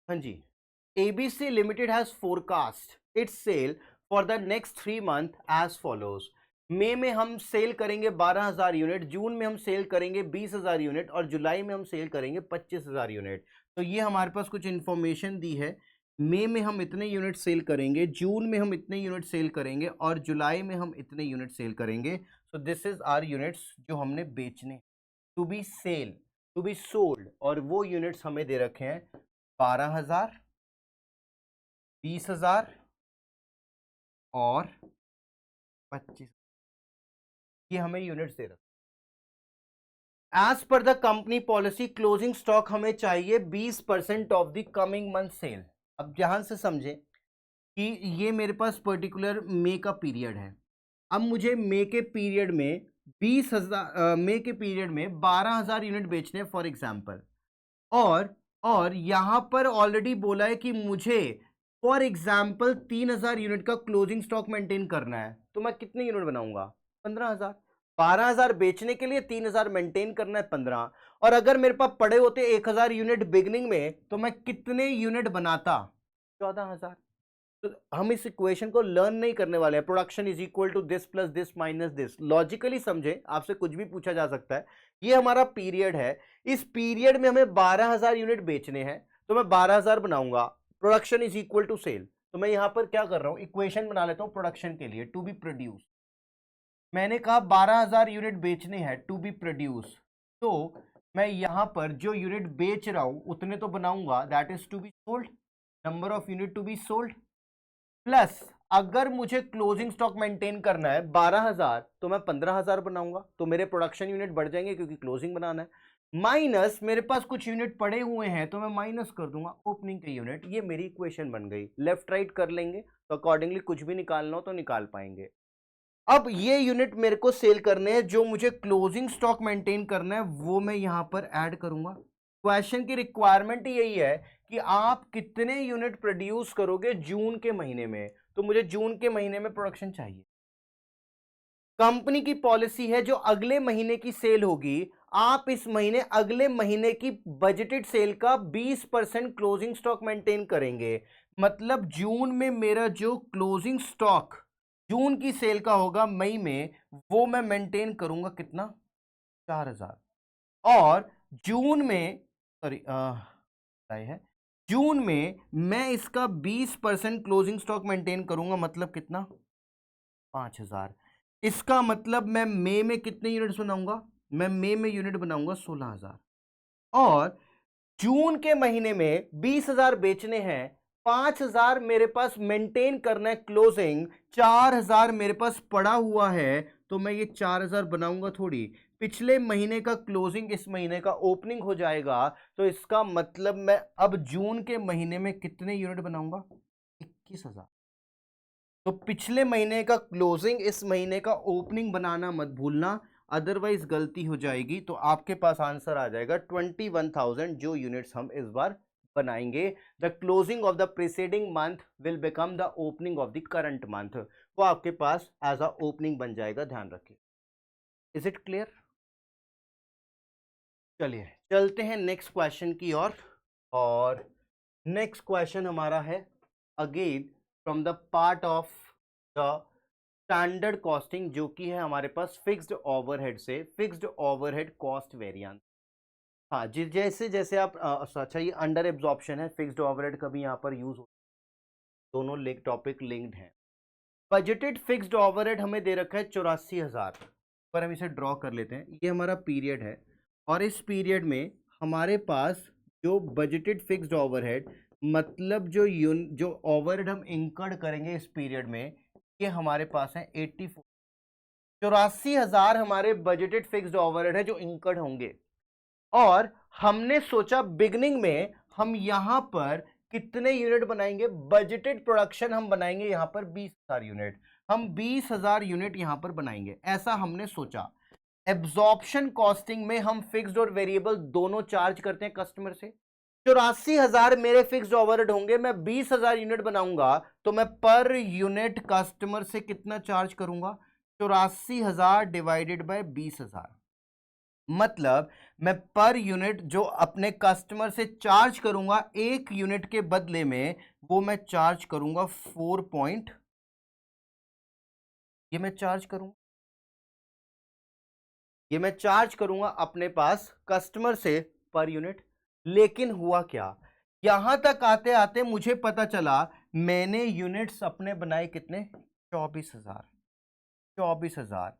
हाँ जी, ABC Limited has forecast its sale for the next 3 month as follows। मई में हम सेल करेंगे 12,000 यूनिट, जून में हम सेल करेंगे 20,000 यूनिट, और जुलाई में हम सेल करेंगे 25,000 यूनिट। तो ये हमारे पास कुछ इन्फॉर्मेशन दी है। मई में हम इतने यूनिट सेल करेंगे, जून में हम इतने यूनिट सेल करेंगे, और जुलाई में हम इतने यूनिट सेल करेंगे। So this is our units जो हमने बेचने, to be sale, to be sold, और वो यूनिट्स हमें दे रखे हैं 12,000, 20,000 और 25, ये हमें यूनिट्स दे रहे। As per the company policy closing stock हमें चाहिए 20% of the coming month sale. अब ध्यान से समझे कि ये मेरे पास पर्टिकुलर मई का पीरियड है। अब मुझे मई के पीरियड में 20,000 मई के पीरियड में 12,000 यूनिट बेचने हैं फॉर एग्जाम्पल, और यहां पर ऑलरेडी बोला है कि मुझे फॉर एग्जाम्पल 3,000 यूनिट का क्लोजिंग स्टॉक मेंटेन करना है, तो मैं कितने यूनिट बनाऊंगा? 15,000। 12,000 बेचने के लिए 3,000 मेंटेन करना है 15, और अगर मेरे पास पड़े होते 1,000 यूनिट बिगनिंग में तो मैं कितने यूनिट बनाता? 14,000। तो हम इस इक्वेशन को लर्न नहीं करने वाले हैं। Production is equal to this plus this minus this, logically समझे, आपसे कुछ भी पूछा जा सकता है। ये हमारा पीरियड है, इस पीरियड में हमें 12,000 यूनिट बेचने हैं, तो मैं 12,000 बनाऊंगा। Production is equal to sale, तो मैं यहां पर क्या कर रहा हूं, इक्वेशन बना लेता हूं प्रोडक्शन के लिए, टू बी प्रोड्यूस। मैंने कहा 12,000 यूनिट बेचने हैं टू बी प्रोड्यूस, तो मैं यहां पर जो यूनिट बेच रहा हूं उतने तो बनाऊंगा, that is to be sold, number of unit to be sold, plus अगर मुझे क्लोजिंग स्टॉक मेंटेन करना है 12,000 तो मैं 15,000 बनाऊंगा, तो मेरे प्रोडक्शन यूनिट बढ़ जाएंगे क्योंकि क्लोजिंग बनाना है, माइनस मेरे पास कुछ यूनिट पड़े हुए हैं तो मैं माइनस कर दूंगा ओपनिंग के यूनिट। ये मेरी इक्वेशन बन गई, लेफ्ट राइट कर लेंगे तो अकॉर्डिंगली कुछ भी निकालना हो तो निकाल पाएंगे। अब ये यूनिट मेरे को सेल करने हैं, जो मुझे क्लोजिंग स्टॉक मेंटेन करना है वो मैं यहां पर ऐड करूंगा। क्वेश्चन की रिक्वायरमेंट यही है कि आप कितने यूनिट प्रोड्यूस करोगे जून के महीने में, तो मुझे जून के महीने में प्रोडक्शन चाहिए। कंपनी की पॉलिसी है जो अगले महीने की सेल होगी, आप इस महीने अगले महीने की बजटेड सेल का 20% क्लोजिंग स्टॉक मेंटेन करेंगे। मतलब जून में मेरा जो क्लोजिंग स्टॉक जून की सेल का होगा मई में, वो मैं मेंटेन करूंगा कितना? 4,000। और जून में, सॉरी है, जून में मैं इसका 20% क्लोजिंग स्टॉक मेंटेन करूंगा, मतलब कितना? 5,000। इसका मतलब मैं मई में कितने यूनिट्स बनाऊंगा? मैं मई में यूनिट बनाऊंगा 16,000। और जून के महीने में 20,000 बेचने हैं, 5,000 मेरे पास मेंटेन करना है क्लोजिंग, 4,000 मेरे पास पड़ा हुआ है, तो मैं ये 4,000 बनाऊंगा थोड़ी, पिछले महीने का क्लोजिंग इस महीने का ओपनिंग हो जाएगा, तो इसका मतलब मैं अब जून के महीने में कितने यूनिट बनाऊंगा? 21,000। तो पिछले महीने का क्लोजिंग इस महीने का ओपनिंग बनाना मत भूलना, अदरवाइज गलती हो जाएगी। तो आपके पास आंसर आ जाएगा 21,000 जो यूनिट्स हम इस बार बनाएंगे। The closing of the preceding month will become the opening of the current month, वो आपके पास एज अ ओपनिंग बन जाएगा, ध्यान रखिए। Is it clear? चलिए चलते हैं नेक्स्ट क्वेश्चन की ओर। और नेक्स्ट क्वेश्चन हमारा है again from the part of the standard costing, जो कि है हमारे पास फिक्स्ड ओवरहेड से फिक्स्ड ओवरहेड कॉस्ट वेरिएंस। हाँ जी, जैसे जैसे आप अच्छा, ये अंडर एब्जॉर्प्शन है, फिक्स्ड ओवरहेड का भी यहाँ पर यूज हो, दोनों टॉपिक लिंक्ड हैं। बजटेड फिक्स्ड ओवरहेड हमें दे रखा है 84,000, पर हम इसे ड्रॉ कर लेते हैं। ये हमारा पीरियड है, और इस पीरियड में हमारे पास जो बजटेड फिक्स्ड ओवरहेड, मतलब जो ओवरहेड हम इंकर्ड करेंगे इस पीरियड में, ये हमारे पास है 84। 84,000 हमारे बजटेड फिक्स्ड ओवरहेड है जो इंकर्ड होंगे, और हमने सोचा बिगनिंग में हम यहां पर कितने यूनिट बनाएंगे? बजटेड प्रोडक्शन हम बनाएंगे यहां पर 20,000 यूनिट, हम 20,000 यूनिट यहां पर बनाएंगे, ऐसा हमने सोचा। एब्जॉर्प्शन कॉस्टिंग में हम फिक्स्ड और वेरिएबल दोनों चार्ज करते हैं कस्टमर से। 84,000 मेरे फिक्स्ड ओवरहेड होंगे, मैं 20,000 यूनिट बनाऊंगा, तो मैं पर यूनिट कस्टमर से कितना चार्ज करूंगा? 84,000 डिवाइडेड बाय 20,000, मतलब मैं पर यूनिट जो अपने कस्टमर से चार्ज करूंगा एक यूनिट के बदले में, वो मैं चार्ज करूंगा 4 पॉइंट, ये मैं चार्ज करूंगा, ये मैं चार्ज करूंगा अपने पास कस्टमर से पर यूनिट। लेकिन हुआ क्या, यहां तक आते आते मुझे पता चला मैंने यूनिट्स अपने बनाए कितने? 24,000। 24,000।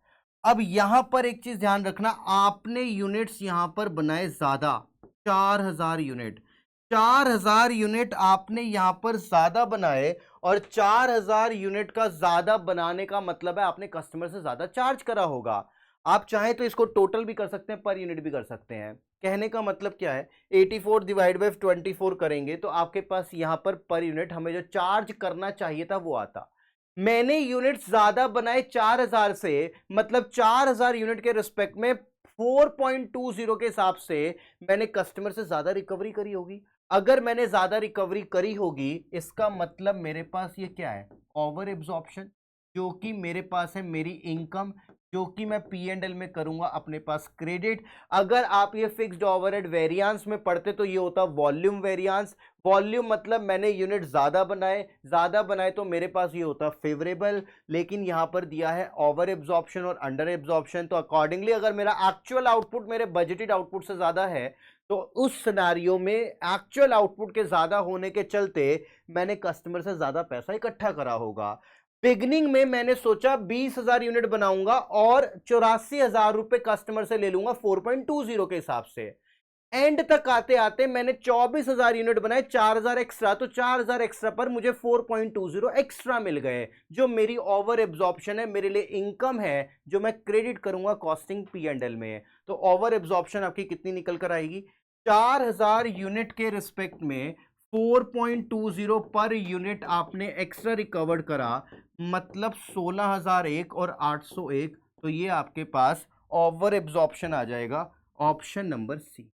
अब यहां पर एक चीज ध्यान रखना, आपने यूनिट्स यहां पर बनाए ज्यादा, 4,000 यूनिट। 4,000 यूनिट आपने यहां पर ज्यादा बनाए, और 4,000 यूनिट का ज्यादा बनाने का मतलब है आपने कस्टमर से ज्यादा चार्ज करा होगा। आप चाहें तो इसको टोटल भी कर सकते हैं, पर यूनिट भी कर सकते हैं। कहने का मतलब क्या है, 84 डिवाइड बाई 24 करेंगे तो आपके पास यहां पर यूनिट हमें जो चार्ज करना चाहिए था वो आता। मैंने यूनिट ज्यादा बनाए 4000 से, मतलब 4000 यूनिट के रिस्पेक्ट में 4.20 के हिसाब से मैंने कस्टमर से ज्यादा रिकवरी करी होगी। अगर मैंने ज्यादा रिकवरी करी होगी, इसका मतलब मेरे पास ये क्या है, ओवर एब्जॉर्प्शन, जो कि मेरे पास है मेरी इनकम, जो कि मैं पी एंड एल में करूंगा अपने पास क्रेडिट। अगर आप ये फिक्स्ड ओवरहेड वेरिएंस में पढ़ते तो ये होता वॉल्यूम वेरिएंस। वॉल्यूम मतलब मैंने यूनिट ज्यादा बनाए तो मेरे पास ये होता फेवरेबल, लेकिन यहां पर दिया है ओवर एब्जॉर्प्शन और अंडर एब्जॉर्प्शन, तो अकॉर्डिंगली अगर मेरा एक्चुअल आउटपुट मेरे बजटेड आउटपुट से ज्यादा है, तो उस सिनेरियो में एक्चुअल आउटपुट के ज्यादा होने के चलते मैंने कस्टमर से ज्यादा पैसा इकट्ठा करा होगा। बिगनिंग में मैंने सोचा 20,000 यूनिट बनाऊंगा और 84,000 रुपए कस्टमर से ले लूंगा 4.20 के हिसाब से। एंड तक आते आते मैंने 24,000 यूनिट बनाए, 4,000 एक्स्ट्रा, तो 4,000 एक्स्ट्रा पर मुझे 4.20 एक्स्ट्रा मिल गए, जो मेरी ओवर एब्जॉर्प्शन है, मेरे लिए इनकम है, जो मैं क्रेडिट करूंगा कॉस्टिंग पी एंड एल में। तो ओवर एब्जॉर्प्शन आपकी कितनी निकल कर आएगी, 4,000 यूनिट के रिस्पेक्ट में 4.20 पर यूनिट आपने एक्स्ट्रा रिकवर्ड करा, मतलब 16,001 और 801, तो ये आपके पास ओवर एब्जॉर्प्शन आ जाएगा, ऑप्शन नंबर सी।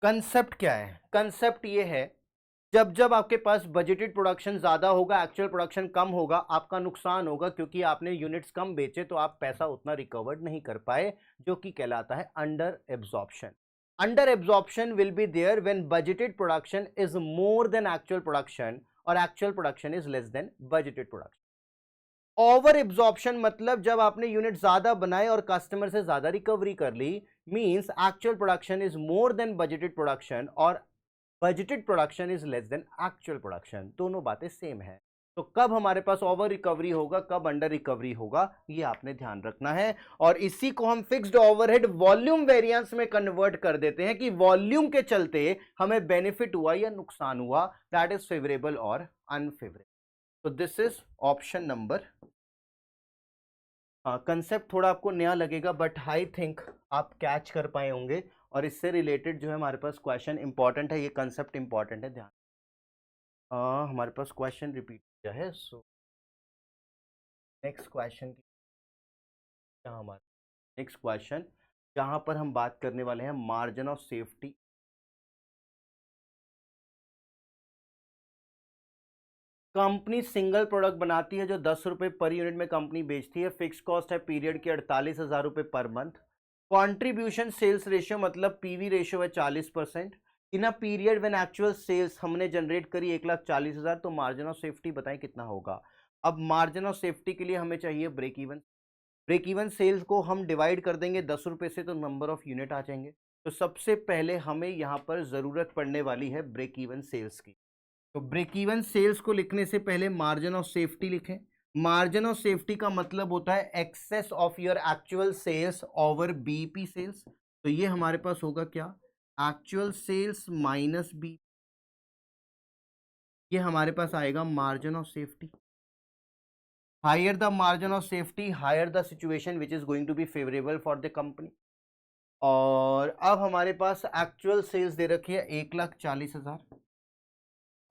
कंसेप्ट क्या है, कंसेप्ट ये है, जब जब आपके पास बजटेड प्रोडक्शन ज्यादा होगा, एक्चुअल प्रोडक्शन कम होगा, आपका नुकसान होगा, क्योंकि आपने यूनिट्स कम बेचे तो आप पैसा उतना रिकवर्ड नहीं कर पाए, जो कि कहलाता है under absorption. Under absorption will be there when budgeted production is more than actual production और actual production is less than budgeted production. Over absorption मतलब जब आपने यूनिट ज्यादा बनाए और कस्टमर से ज्यादा रिकवरी कर ली, means actual production is more than budgeted production और budgeted production is less than actual production, दोनों बातें सेम है। तो कब हमारे पास ओवर रिकवरी होगा, कब अंडर रिकवरी होगा, ये आपने ध्यान रखना है। और इसी को हम फिक्स्ड ओवरहेड वॉल्यूम वेरिएंस में कन्वर्ट कर देते हैं कि वॉल्यूम के चलते हमें बेनिफिट हुआ या नुकसान हुआ, दैट इज फेवरेबल और अनफेवरेबल। तो this is option number. Concept थोड़ा आपको नया लगेगा, बट आई थिंक आप कैच कर पाए होंगे, और इससे रिलेटेड जो है हमारे पास क्वेश्चन इंपॉर्टेंट है, ये कंसेप्ट इंपॉर्टेंट है, ध्यान। हमारे पास क्वेश्चन रिपीट किया है, सो नेक्स्ट क्वेश्चन क्या हमारा, नेक्स्ट क्वेश्चन जहां पर हम बात करने वाले हैं margin of safety. Company single product बनाती है जो 10 रुपए पर यूनिट में कंपनी बेचती है, फिक्स कॉस्ट है पीरियड की 48,000 रुपए per month, contribution sales ratio मतलब पीवी रेशियो है 40%, in a period when actual sales हमने जनरेट करी 1,40,000, तो मार्जिन ऑफ सेफ्टी बताएं कितना होगा। अब मार्जिन ऑफ सेफ्टी के लिए हमें चाहिए break even. Break even sales को हम डिवाइड कर देंगे 10 रुपए से, तो नंबर ऑफ यूनिट आ जाएंगे। तो सबसे पहले हमें यहाँ पर जरूरत पड़ने वाली है ब्रेक इवन सेल्स की। तो ब्रेक इवन सेल्स को लिखने से पहले मार्जिन ऑफ सेफ्टी लिखें। मार्जिन ऑफ सेफ्टी का मतलब होता है excess of your actual sales over BEP sales. तो ये हमारे पास होगा क्या, एक्चुअल सेल्स माइनस बी, ये हमारे पास आएगा margin of safety. Higher the margin of safety, higher the situation which is going to be favourable for the company. और अब हमारे पास एक्चुअल सेल्स दे रखी है 1,40,000,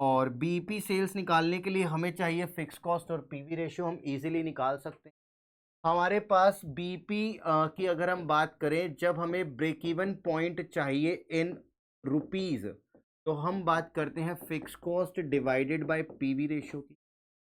और बीईपी सेल्स निकालने के लिए हमें चाहिए फिक्स कॉस्ट और पीवी रेशियो, हम इजीली निकाल सकते हैं। हमारे पास बीईपी की अगर हम बात करें, जब हमें ब्रेक इवन पॉइंट चाहिए इन रुपीज, तो हम बात करते हैं fix cost divided by PV ratio की।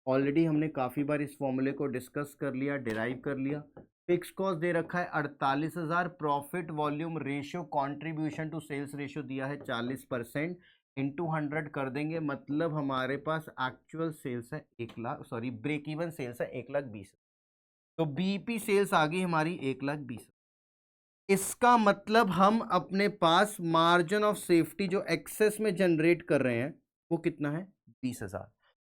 ऑलरेडी हमने काफ़ी बार इस फॉर्मूले को डिस्कस कर लिया, डिराइव कर लिया। फिक्स कॉस्ट दे रखा है 48,000, profit volume ratio contribution to sales ratio दिया है 40%, इंटू 100 कर देंगे, मतलब हमारे पास एक्चुअल सेल्स है 1,00,000, सॉरी ब्रेक इवन सेल्स है 1,20,000, तो बीईपी सेल्स आ गई हमारी 1,20,000। इसका मतलब हम अपने पास मार्जिन ऑफ सेफ्टी जो एक्सेस में जनरेट कर रहे हैं वो कितना है, 20,000।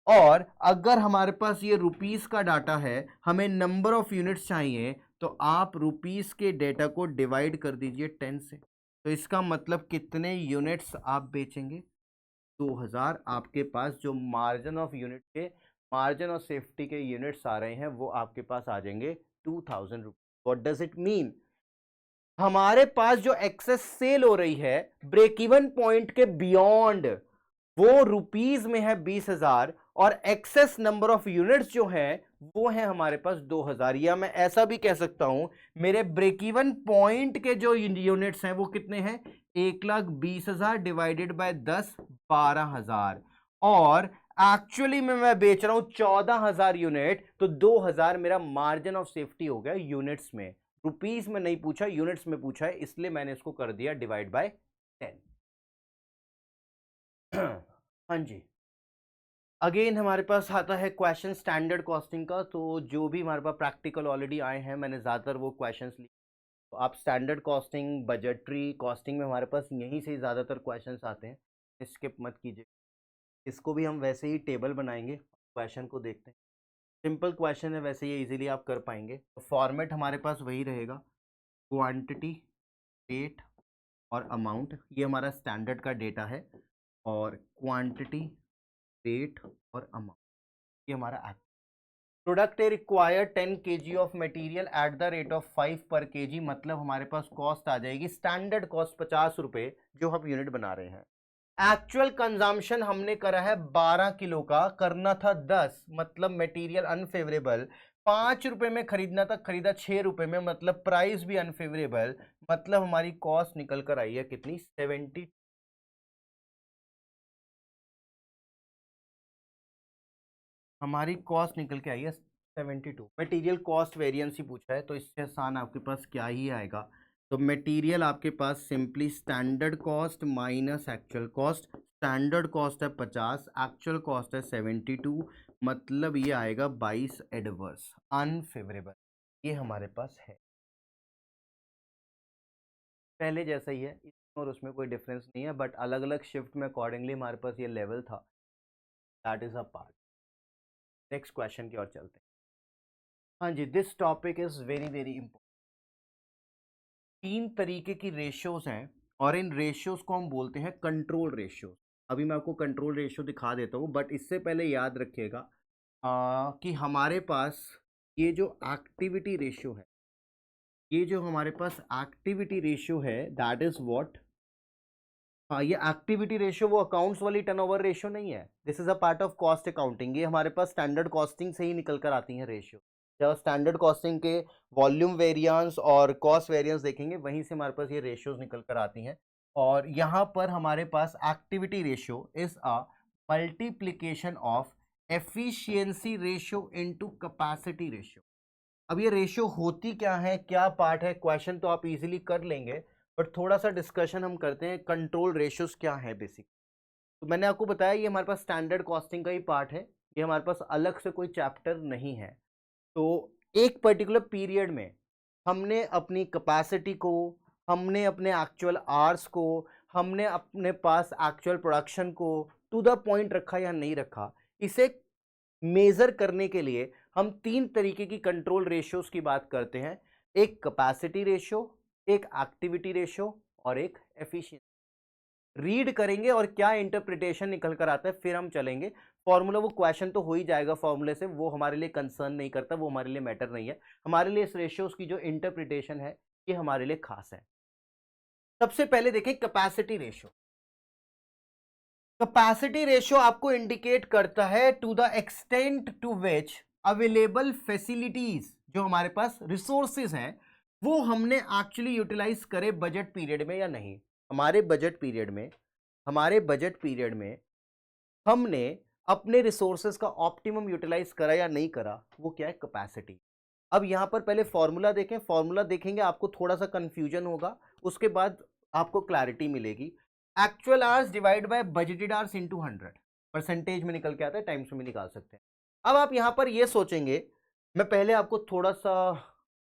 और अगर हमारे पास ये रुपीस का डाटा है, हमें नंबर ऑफ यूनिट्स चाहिए, तो आप रुपीस के डेटा को डिवाइड कर दीजिए 10 से। तो इसका मतलब कितने यूनिट्स आप बेचेंगे, 2,000। आपके पास जो मार्जिन ऑफ यूनिट के, मार्जिन ऑफ सेफ्टी के यूनिट्स आ रहे हैं वो आपके पास आ जाएंगे 2,000 rupees. What does it mean, हमारे पास जो एक्सेस सेल हो रही है ब्रेक इवन पॉइंट के बियॉन्ड, वो रुपीज में है 20,000, और एक्सेस नंबर ऑफ यूनिट्स जो है वो है हमारे पास 2000, या मैं ऐसा भी कह सकता हूं मेरे ब्रेक इवन पॉइंट के जो यूनिट्स हैं वो कितने हैं, 1,20,000 डिवाइडेड बाय 10, 12,000, और एक्चुअली में मैं बेच रहा हूं 14,000 यूनिट, तो 2,000 मेरा मार्जिन ऑफ सेफ्टी हो गया यूनिट्स में। रुपीस में नहीं पूछा, यूनिट्स में पूछा है, इसलिए मैंने इसको कर दिया डिवाइड बाय 10। हाँ जी, अगेन हमारे पास आता है क्वेश्चन स्टैंडर्ड कॉस्टिंग का। तो जो भी हमारे पास प्रैक्टिकल ऑलरेडी आए हैं, मैंने ज़्यादातर वो क्वेश्चंस लिए। तो आप स्टैंडर्ड कॉस्टिंग, बजटरी कॉस्टिंग में हमारे पास यहीं से ज़्यादातर क्वेश्चंस आते हैं, स्किप मत कीजिए। इसको भी हम वैसे ही टेबल बनाएंगे, क्वेश्चन को देखते हैं। सिंपल क्वेश्चन है, वैसे ये इजीली आप कर पाएंगे। तो फॉर्मेट हमारे पास वही रहेगा, क्वांटिटी, रेट और अमाउंट, ये हमारा स्टैंडर्ड का डेटा है। और क्वांटिटी, रेट और अमाउंट, ये हमारा act. Product A require 10 kg of material at the rate of 5 पर kg, मतलब हमारे पास कॉस्ट आ जाएगी स्टैंडर्ड कॉस्ट 50 रुपए जो हम यूनिट बना रहे हैं। एक्चुअल कंजम्पशन हमने करा है 12 किलो का, करना था 10, मतलब मटेरियल अनफेवरेबल। 5 रुपए में खरीदना था, खरीदा 6 रुपए में, मतलब प्राइस भी अनफेवरेबल, मतलब हमारी कॉस्ट निकल कर आई है कितनी, 70। हमारी कॉस्ट निकल के आई है 72। मटेरियल कॉस्ट वेरिएंस ही पूछा है, तो इससे आसान आपके पास क्या ही आएगा। तो मटेरियल आपके पास simply standard cost minus actual cost. Standard cost है 50, एक्चुअल कॉस्ट है 72, मतलब ये आएगा 22 एडवर्स अनफेवरेबल। ये हमारे पास है, पहले जैसा ही है, इसमें और उसमें कोई डिफरेंस नहीं है, बट अलग अलग शिफ्ट में अकॉर्डिंगली हमारे पास ये लेवल था। That is a part. Next question की ओर चलते हैं। हाँ जी, this topic is very very important. 3 तरीके की रेशियोज हैं, और इन रेशियोज को हम बोलते हैं कंट्रोल रेशियो। अभी मैं आपको कंट्रोल रेशियो दिखा देता हूँ, बट इससे पहले याद रखिएगा कि हमारे पास ये जो एक्टिविटी रेशियो है, ये जो हमारे पास एक्टिविटी रेशियो है, दैट इज व्हाट। हाँ, ये एक्टिविटी रेशियो वो अकाउंट्स वाली टर्नओवर रेशियो नहीं है, this is a part of cost accounting. ये हमारे पास स्टैंडर्ड कॉस्टिंग से ही निकल कर आती हैं रेशियो। जब स्टैंडर्ड कॉस्टिंग के वॉल्यूम वेरिएंस और कॉस्ट वेरिएंस देखेंगे, वहीं से हमारे पास ये रेशियोज निकल कर आती हैं। और यहाँ पर हमारे पास activity ratio is a multiplication of efficiency ratio into capacity ratio. अब ये रेशियो होती क्या है, क्या पार्ट है, क्वेश्चन तो आप इजीली कर लेंगे, बट थोड़ा सा डिस्कशन हम करते हैं कंट्रोल रेशियोज क्या है बेसिक। तो मैंने आपको बताया ये हमारे पास स्टैंडर्ड कॉस्टिंग का ही पार्ट है, ये हमारे पास अलग से कोई चैप्टर नहीं है। तो एक पर्टिकुलर पीरियड में हमने अपनी कैपेसिटी को, हमने अपने एक्चुअल आवर्स को, हमने अपने पास एक्चुअल प्रोडक्शन को टू द पॉइंट रखा या नहीं रखा, इसे मेजर करने के लिए हम 3 तरीके की कंट्रोल रेशियोज की बात करते हैं। एक कैपेसिटी रेशियो, एक एक्टिविटी रेशियो और एक एफिशिएंसी। रीड करेंगे और क्या इंटरप्रिटेशन निकल कर आता है, फिर हम चलेंगे। फॉर्मूला वो क्वेश्चन तो हो ही जाएगा फॉर्मूले से, वो हमारे लिए कंसर्न नहीं करता, वो हमारे लिए मैटर नहीं है। हमारे लिए इस रेशियोज की जो इंटरप्रिटेशन है, ये हमारे लिए खास है। सबसे पहले देखें कैपेसिटी रेशियो। कैपेसिटी रेशियो आपको इंडिकेट करता है to the extent to which available facilities, जो हमारे पास रिसोर्सेज हैं, वो हमने एक्चुअली यूटिलाइज करे बजट पीरियड में या नहीं। हमारे बजट पीरियड में, हमारे बजट पीरियड में हमने अपने रिसोर्सेज का ऑप्टिमम यूटिलाइज करा या नहीं करा, वो क्या है, कैपेसिटी। अब यहां पर पहले फॉर्मूला देखें, फॉर्मूला देखेंगे आपको थोड़ा सा कंफ्यूजन होगा, उसके बाद आपको क्लैरिटी मिलेगी। Actual hours divide by budgeted hours into 100, percentage में निकल के आता है, टाइम्स में निकाल सकते हैं। अब आप यहां पर ये सोचेंगे, मैं पहले आपको थोड़ा सा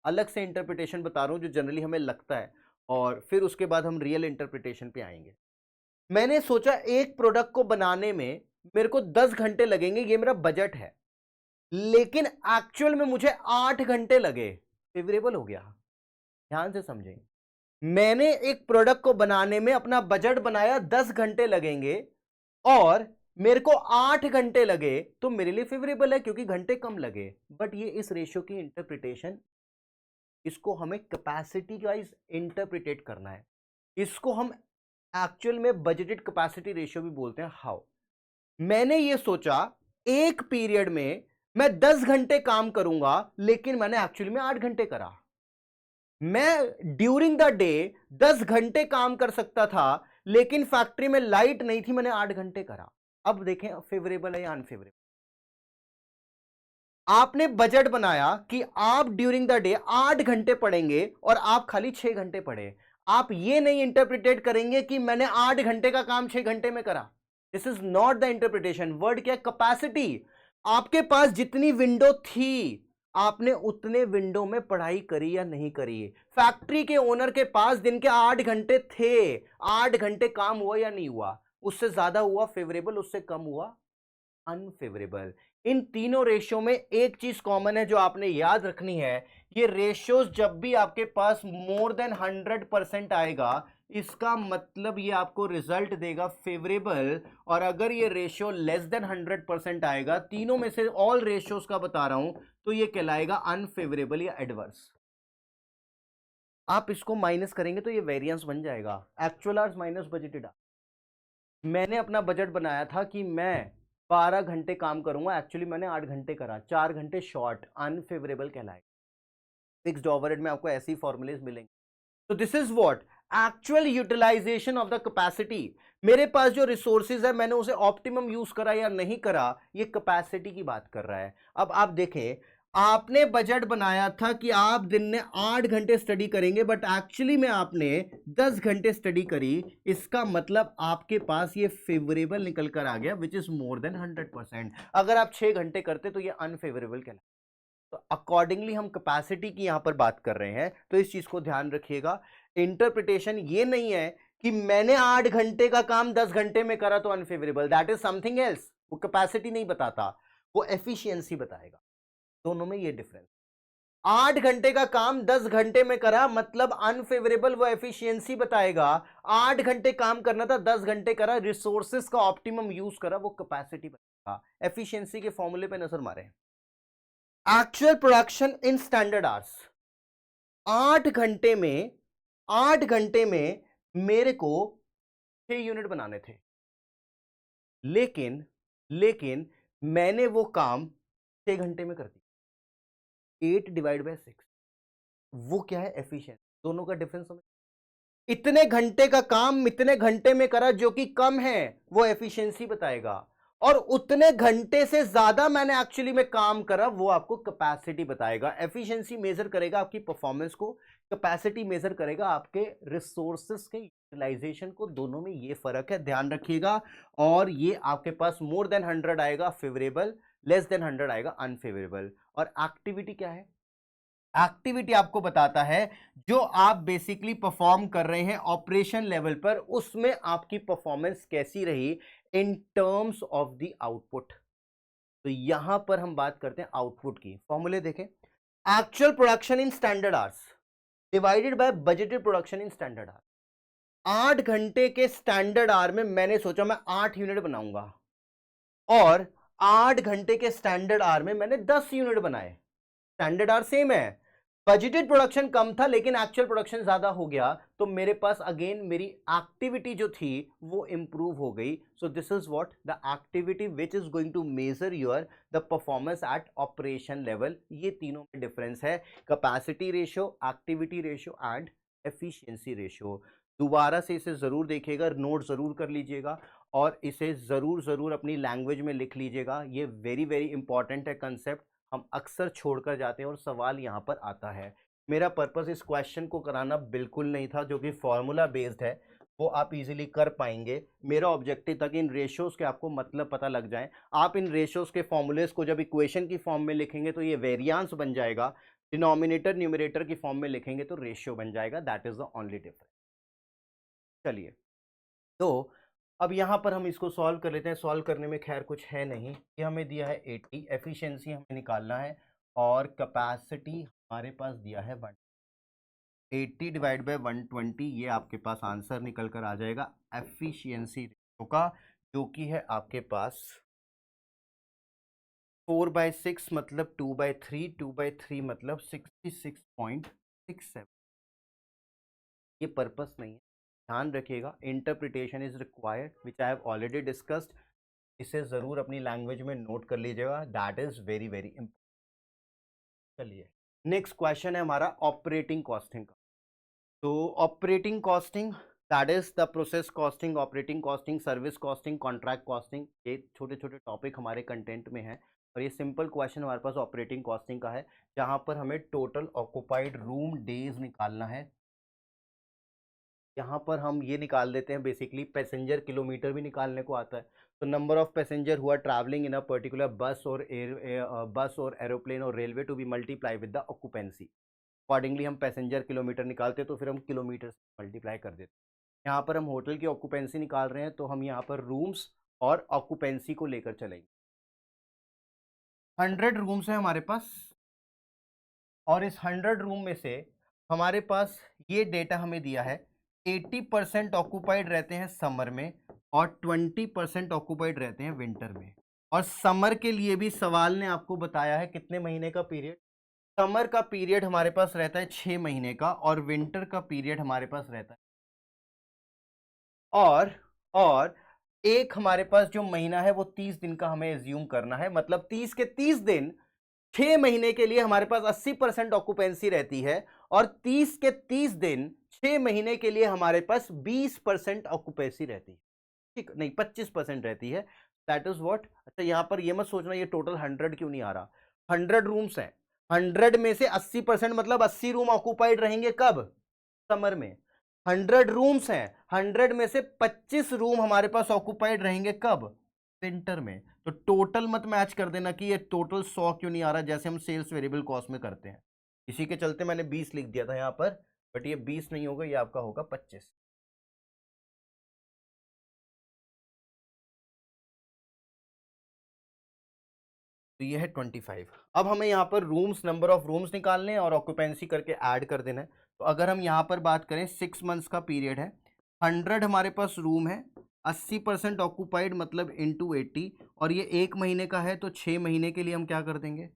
अलग से इंटरप्रिटेशन बता रहा हूं जो जनरली हमें लगता है, और फिर उसके बाद हम रियल इंटरप्रिटेशन पे आएंगे। मैंने सोचा एक प्रोडक्ट को बनाने में मेरे को 10 घंटे लगेंगे, ये मेरा बजट है, लेकिन एक्चुअल में मुझे 8 घंटे लगे, फेवरेबल हो गया। ध्यान से समझें, मैंने एक प्रोडक्ट को बनाने में अपना बजट बनाया 10 घंटे लगेंगे और मेरे को 8 घंटे लगे, तो मेरे लिए फेवरेबल है क्योंकि घंटे कम लगे। बट ये इस रेशियो की इंटरप्रिटेशन, इसको हमें कैपेसिटी वाइज इंटरप्रिटेट करना है, इसको हम एक्चुअल में बजटेड कैपेसिटी रेशियो भी बोलते हैं। हाउ, मैंने ये सोचा एक पीरियड में मैं 10 घंटे काम करूंगा लेकिन मैंने एक्चुअली में 8 घंटे करा। मैं ड्यूरिंग द डे 10 घंटे काम कर सकता था लेकिन फैक्ट्री में लाइट नहीं थी, मैंने 8 घंटे करा। अब देखें फेवरेबल है या अनफेवरेबल। आपने बजट बनाया कि आप ड्यूरिंग द डे 8 घंटे पढ़ेंगे और आप खाली 6 घंटे पढ़े। आप ये नहीं इंटरप्रिटेट करेंगे कि मैंने 8 घंटे का काम 6 घंटे में करा। This is not the interpretation. Word क्या है? कैपेसिटी। आपके पास जितनी विंडो थी आपने उतने विंडो में पढ़ाई करी या नहीं करी। फैक्ट्री के ओनर के पास दिन के 8 घंटे थे, 8 घंटे काम हुआ या नहीं हुआ? उससे ज्यादा हुआ फेवरेबल, उससे कम हुआ अनफेवरेबल। इन तीनों रेशियो में एक चीज कॉमन है जो आपने याद रखनी है, ये रेशियोज जब भी आपके पास मोर देन 100% आएगा इसका मतलब ये आपको रिजल्ट देगा फेवरेबल, और अगर ये रेशियो लेस देन 100% आएगा, तीनों में से ऑल रेशियोज का बता रहा हूं, तो ये कहलाएगा अनफेवरेबल या एडवर्स। आप इसको माइनस करेंगे तो ये वेरिएंस बन जाएगा, actual hours minus budgeted hours. मैंने अपना बजट बनाया था कि मैं 12 घंटे काम करूंगा, एक्चुअली मैंने 8 घंटे करा, 4 घंटे शॉर्ट, अनफेवरेबल कहलाएगा। फिक्स्ड ओवरहेड में आपको ऐसी फॉर्मूलेज मिलेंगे। तो this is what actual utilization of the capacity. मेरे पास जो रिसोर्सेज है मैंने उसे ऑप्टिमम यूज करा या नहीं करा, ये कैपेसिटी की बात कर रहा है। अब आप देखें, आपने बजट बनाया था कि आप दिन में 8 घंटे स्टडी करेंगे, बट एक्चुअली में आपने 10 घंटे स्टडी करी। इसका मतलब आपके पास ये फेवरेबल निकल कर आ गया, विच इज मोर देन 100%। अगर आप 6 घंटे करते तो ये अनफेवरेबल कहलाता। तो अकॉर्डिंगली हम कैपेसिटी की यहां पर बात कर रहे हैं, तो इस चीज को ध्यान रखिएगा। इंटरप्रिटेशन ये नहीं है कि मैंने 8 घंटे का काम 10 घंटे में करा तो unfavourable, that is something else. वो कैपेसिटी नहीं बताता, वो एफिशिएंसी बताएगा। दोनों में ये डिफरेंस। 8 घंटे का काम 10 घंटे में करा मतलब अनफेवरेबल, वो एफिशिएंसी बताएगा। 8 घंटे काम करना था, 10 घंटे करा, रिसोर्सेस का ऑप्टिमम यूज करा, वो कैपेसिटी बताएगा। एफिशिएंसी के फॉर्मूले पे नजर मारे। Actual production in standard hours, 8 घंटे में 8 घंटे में मेरे को 6 यूनिट बनाने थे, लेकिन लेकिन मैंने वो काम 6 घंटे में कर दिया। 8 डिवाइड बाय 6, वो क्या है? एफिशिएंट। दोनों का डिफरेंस समझ। इतने घंटे का काम इतने घंटे में करा जो कि कम है, वो एफिशिएंसी बताएगा। और उतने घंटे से ज्यादा मैंने एक्चुअली में काम करा, वो आपको कैपेसिटी बताएगा। एफिशिएंसी मेजर करेगा आपकी परफॉर्मेंस को, कैपेसिटी मेजर करेगा आपके रिसोर्सेस के यूटिलाइजेशन को। दोनों में ये फर्क है, ध्यान रखिएगा। और ये आपके पास मोर देन 100 आएगा फेवरेबल, लेस देन 100 आएगा अनफेवरेबल। और एक्टिविटी क्या है? एक्टिविटी आपको बताता है जो आप बेसिकली परफॉर्म कर रहे हैं ऑपरेशन लेवल पर, उसमें आपकी परफॉर्मेंस कैसी रही in terms of the output. तो यहां पर हम बात करते हैं आउटपुट की। फॉर्मूले देखें, actual production in standard hours divided by budgeted production in standard our. 8 घंटे के स्टैंडर्ड आवर में मैंने सोचा मैं 8 यूनिट बनाऊंगा, और 8 घंटे के स्टैंडर्ड आवर में मैंने 10 यूनिट बनाए। स्टैंडर्ड आवर सेम है, बजटेड प्रोडक्शन कम था लेकिन एक्चुअल प्रोडक्शन ज्यादा हो गया, तो मेरे पास अगेन मेरी एक्टिविटी जो थी वो इंप्रूव हो गई। So this is what the activity which is going to measure your the performance at operation level. ये तीनों में डिफरेंस है, capacity ratio, activity ratio and efficiency ratio. दोबारा से इसे जरूर देखिएगा, नोट जरूर कर लीजिएगा, और इसे जरूर जरूर अपनी लैंग्वेज में लिख लीजिएगा। ये वेरी वेरी इंपॉर्टेंट है कंसेप्ट, हम अक्सर छोड़कर जाते हैं और सवाल यहां पर आता है। मेरा पर्पस इस क्वेश्चन को कराना बिल्कुल नहीं था, जो कि फॉर्मूला बेस्ड है, वो आप इजीली कर पाएंगे। मेरा ऑब्जेक्टिव था कि इन रेशियोज के आपको मतलब पता लग जाए। आप इन रेशियोज के फॉर्मूलेज को जब इक्वेशन की फॉर्म में लिखेंगे तो ये वेरिएंस बन जाएगा, डिनोमिनेटर न्यूमरेटर की फॉर्म में लिखेंगे तो रेशियो बन जाएगा। That is the only difference. चलिए, तो अब यहां पर हम इसको सॉल्व कर लेते हैं। सॉल्व करने में खैर कुछ है नहीं, ये हमें दिया है 80, एफिशिएंसी हमें निकालना है, और कैपेसिटी हमारे पास दिया है 1। 80 डिवाइड बाय 120, ये आपके पास आंसर निकल कर आ जाएगा एफिशिएंसी रेशियो का, जो कि है आपके पास 4/6 मतलब 2/3, 2/3 मतलब 66.67। ये पर्पस नहीं है, ध्यान रखिएगा। Interpretation is required which I have already discussed. इसे ज़रूर अपनी लैंग्वेज में नोट कर लीजिएगा, that is very very important. चलिए नेक्स्ट क्वेश्चन है हमारा ऑपरेटिंग कॉस्टिंग का। तो operating costing that is the process costing, operating costing, service costing, contract costing, ये छोटे छोटे टॉपिक हमारे कंटेंट में हैं। और ये सिंपल क्वेश्चन हमारे पास ऑपरेटिंग कॉस्टिंग का है, जहां पर हमें टोटल ऑक्युपाइड रूम डेज निकालना है। यहाँ पर हम ये निकाल देते हैं, बेसिकली पैसेंजर किलोमीटर भी निकालने को आता है। तो नंबर ऑफ पैसेंजर हुआ travelling in a particular bus और एरोप्लेन और railway to be multiply with the occupancy. Accordingly हम पैसेंजर किलोमीटर निकालते हैं, तो फिर हम किलोमीटर से मल्टीप्लाई कर देते हैं। यहाँ पर हम होटल की ऑक्यूपेंसी निकाल रहे हैं, तो हम यहाँ पर रूम्स और ऑक्यूपेंसी को लेकर चलेंगे। 100 रूम्स है हमारे पास, और इस 100 रूम में से हमारे पास ये डेटा हमें दिया है 80% ऑक्यूपाइड रहते हैं समर में और 20% ऑक्यूपाइड रहते हैं विंटर में। और समर के लिए भी सवाल ने आपको बताया है कितने महीने का पीरियड। समर का पीरियड हमारे पास रहता है 6 महीने का, और विंटर का पीरियड हमारे पास रहता है और एक हमारे पास जो महीना है वो 30 दिन का हमें एज्यूम करना है। मतलब 30 के 30 दिन 6 महीने के लिए हमारे पास 80% ऑक्यूपेंसी रहती है, और 30 के 30 दिन 6 महीने के लिए हमारे पास 20% ऑक्यूपेंसी रहती है। ठीक नहीं, 25% रहती है। That is what. अच्छा, यहां पर ये मत सोचना ये टोटल 100 क्यों नहीं आ रहा। 100 रूम्स हैं, 100 में से 80% मतलब 80 रूम ऑक्यूपाइड रहेंगे कब? समर में। 100 रूम्स हैं, 100 में से 25 रूम हमारे पास ऑक्यूपाइड रहेंगे कब? विंटर में। तो टोटल मत मैच कर देना कि ये टोटल 100 क्यों नहीं आ रहा, जैसे हम सेल्स वेरिएबल कॉस्ट में करते हैं। इसी के चलते मैंने 20 लिख दिया था यहाँ पर, बट ये 20 नहीं होगा, ये आपका होगा 25। तो ये है 25। अब हमें यहाँ पर रूम्स, नंबर ऑफ रूम्स निकालने हैं और ऑक्यूपेंसी करके ऐड कर देना है। तो अगर हम यहाँ पर बात करें, 6 मंथ्स का पीरियड है, 100 हमारे पास रूम है, 80% ऑक्यूपाइड मतलब इंटू 80, और ये 1 महीने का है, तो 6 महीने के लिए हम क्या कर देंगे,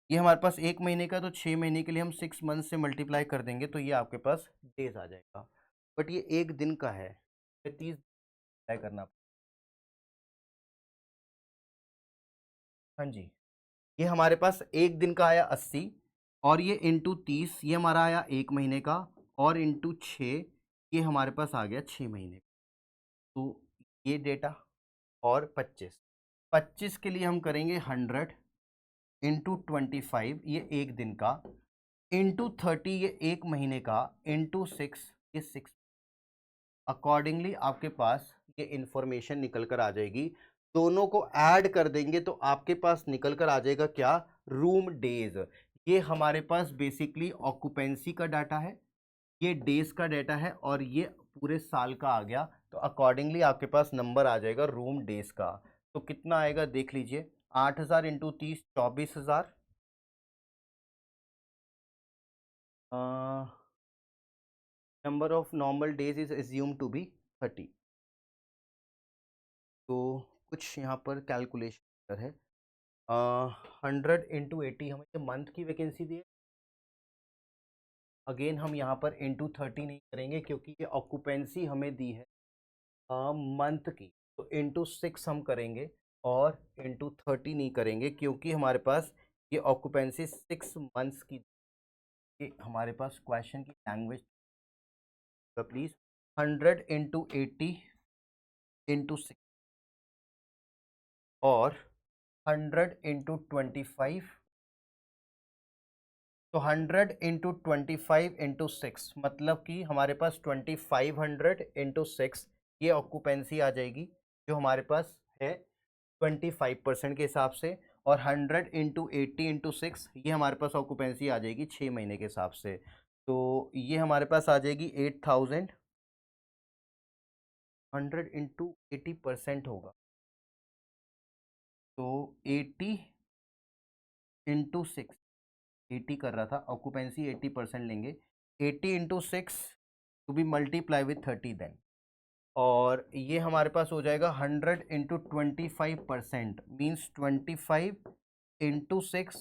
ये हमारे पास 1 महीने का, तो 6 महीने के लिए हम 6 मंथ से मल्टीप्लाई कर देंगे, तो ये आपके पास डेज आ जाएगा। बट ये 1 दिन का है, 30 तय करना। हाँ जी, ये हमारे पास 1 दिन का आया 80, और ये इंटू 30 ये हमारा आया 1 महीने का, और इंटू 6 ये हमारे पास आ गया 6 महीने का। तो ये डेटा, और 25 के लिए हम करेंगे 100 इंटू 25 ये 1 दिन का, इंटू 30 ये 1 महीने का, इंटू 6 ये 6। अकॉर्डिंगली आपके पास ये इंफॉर्मेशन निकल कर आ जाएगी। दोनों को ऐड कर देंगे तो आपके पास निकल कर आ जाएगा क्या? Room days. ये हमारे पास बेसिकली ऑक्यूपेंसी का डाटा है, ये डेज का डाटा है, और ये पूरे साल का आ गया। तो अकॉर्डिंगली आपके पास नंबर आ जाएगा रूम डेज का। तो कितना आएगा देख लीजिए, 8000 into 30 24,000। Number of normal days is assume to be 30। तो कुछ यहाँ पर कैलकुलेशन है। 100 इंटू 80 हमें मंथ की वैकेंसी दी है। अगेन हम यहाँ पर इंटू 30 नहीं करेंगे, क्योंकि ये ऑक्यूपेंसी हमें दी है मंथ की। तो इंटू 6 हम करेंगे, और इंटू 30 नहीं करेंगे, क्योंकि हमारे पास ये ऑक्यूपेंसी 6 मंथ्स की। ये हमारे पास क्वेश्चन की लैंग्वेज, तो प्लीज 100 इंटू 80 इंटू 6, और 100 इंटू 25। तो 100 इंटू 25 इंटू 6, मतलब कि हमारे पास 2500 इंटू 6 ये ऑक्यूपेंसी आ जाएगी, जो हमारे पास है 25% के हिसाब से। और 100 इंटू 80 इंटू 6 ये हमारे पास ऑक्यूपेंसी आ जाएगी 6 महीने के हिसाब से। तो ये हमारे पास आ जाएगी 8000। 100 इंटू 80% होगा, तो 80 इंटू 6, 80 कर रहा था, ऑक्यूपेंसी 80% लेंगे, 80 into 6 to be multiply with 30 then. और ये हमारे पास हो जाएगा 100 into 25%, means 25 into 6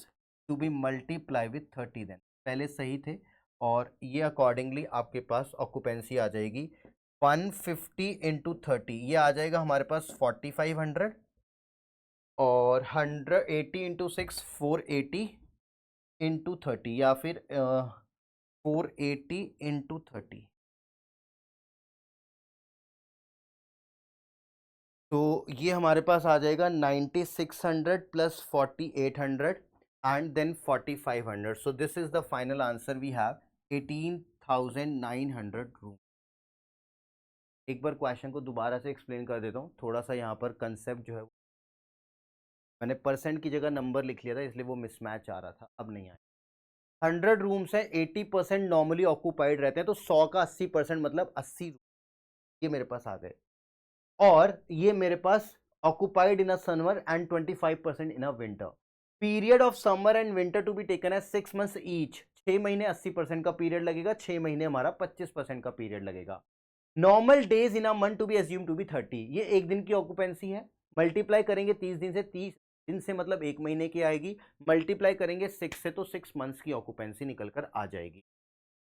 to be multiply with 30 then. पहले सही थे, और ये अकॉर्डिंगली आपके पास ऑक्यूपेंसी आ जाएगी 150 इंटू 30, ये आ जाएगा हमारे पास 4500। और 180 इंटू 6 480 इंटू 30 या फिर 480 इंटू 30। तो ये हमारे पास आ जाएगा 9600 plus 4800 and then 4500। So this is the final answer we have 18,900 room. एक बार क्वेश्चन को दोबारा से एक्सप्लेन कर देता हूँ, थोड़ा सा यहाँ पर कंसेप्ट जो है मैंने परसेंट की जगह नंबर लिख लिया था इसलिए वो मिसमैच आ रहा था, अब नहीं आया। 100 रूम्स है, 80% नॉर्मली ऑक्यूपाइड रहते हैं, तो 100 का 80% मतलब 80 ये मेरे पास आ गए। और ये मेरे पास occupied in a summer and 25% in a winter. Period of summer and winter to be taken है 6 मंथ्स ईच। 6 महीने 80% का पीरियड लगेगा, 6 महीने हमारा 25% का पीरियड लगेगा। Normal days in a month to be assume to be 30। ये एक दिन की ऑक्यूपेंसी है, मल्टीप्लाई करेंगे 30 दिन से, 30 दिन से मतलब एक महीने की आएगी, मल्टीप्लाई करेंगे 6 से तो 6 मंथ्स की ऑक्यूपेंसी निकल कर आ जाएगी।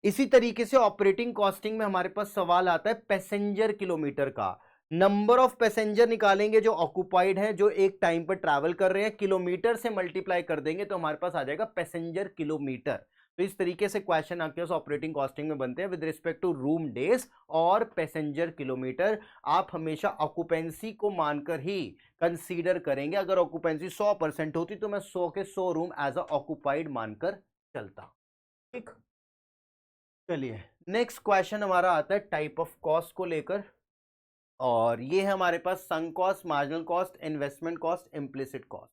इसी तरीके से ऑपरेटिंग कॉस्टिंग में हमारे पास सवाल आता है पैसेंजर किलोमीटर का। नंबर ऑफ पैसेंजर निकालेंगे जो ऑक्यूपाइड है, जो एक टाइम पर ट्रैवल कर रहे हैं, किलोमीटर से मल्टीप्लाई कर देंगे तो हमारे पास आ जाएगा पैसेंजर किलोमीटर। तो इस तरीके से क्वेश्चन आपके पास ऑपरेटिंग कॉस्टिंग में बनते हैं with respect to room days और पैसेंजर किलोमीटर। आप हमेशा ऑक्यूपेंसी को मानकर ही कंसीडर करेंगे। अगर ऑक्यूपेंसी 100% होती तो मैं 100 के 100 रूम एज अ ऑक्यूपाइड मानकर चलता। ठीक, चलिए नेक्स्ट क्वेश्चन हमारा आता है टाइप ऑफ कॉस्ट को लेकर, और ये है हमारे पास sunk cost, marginal cost, investment cost, implicit cost.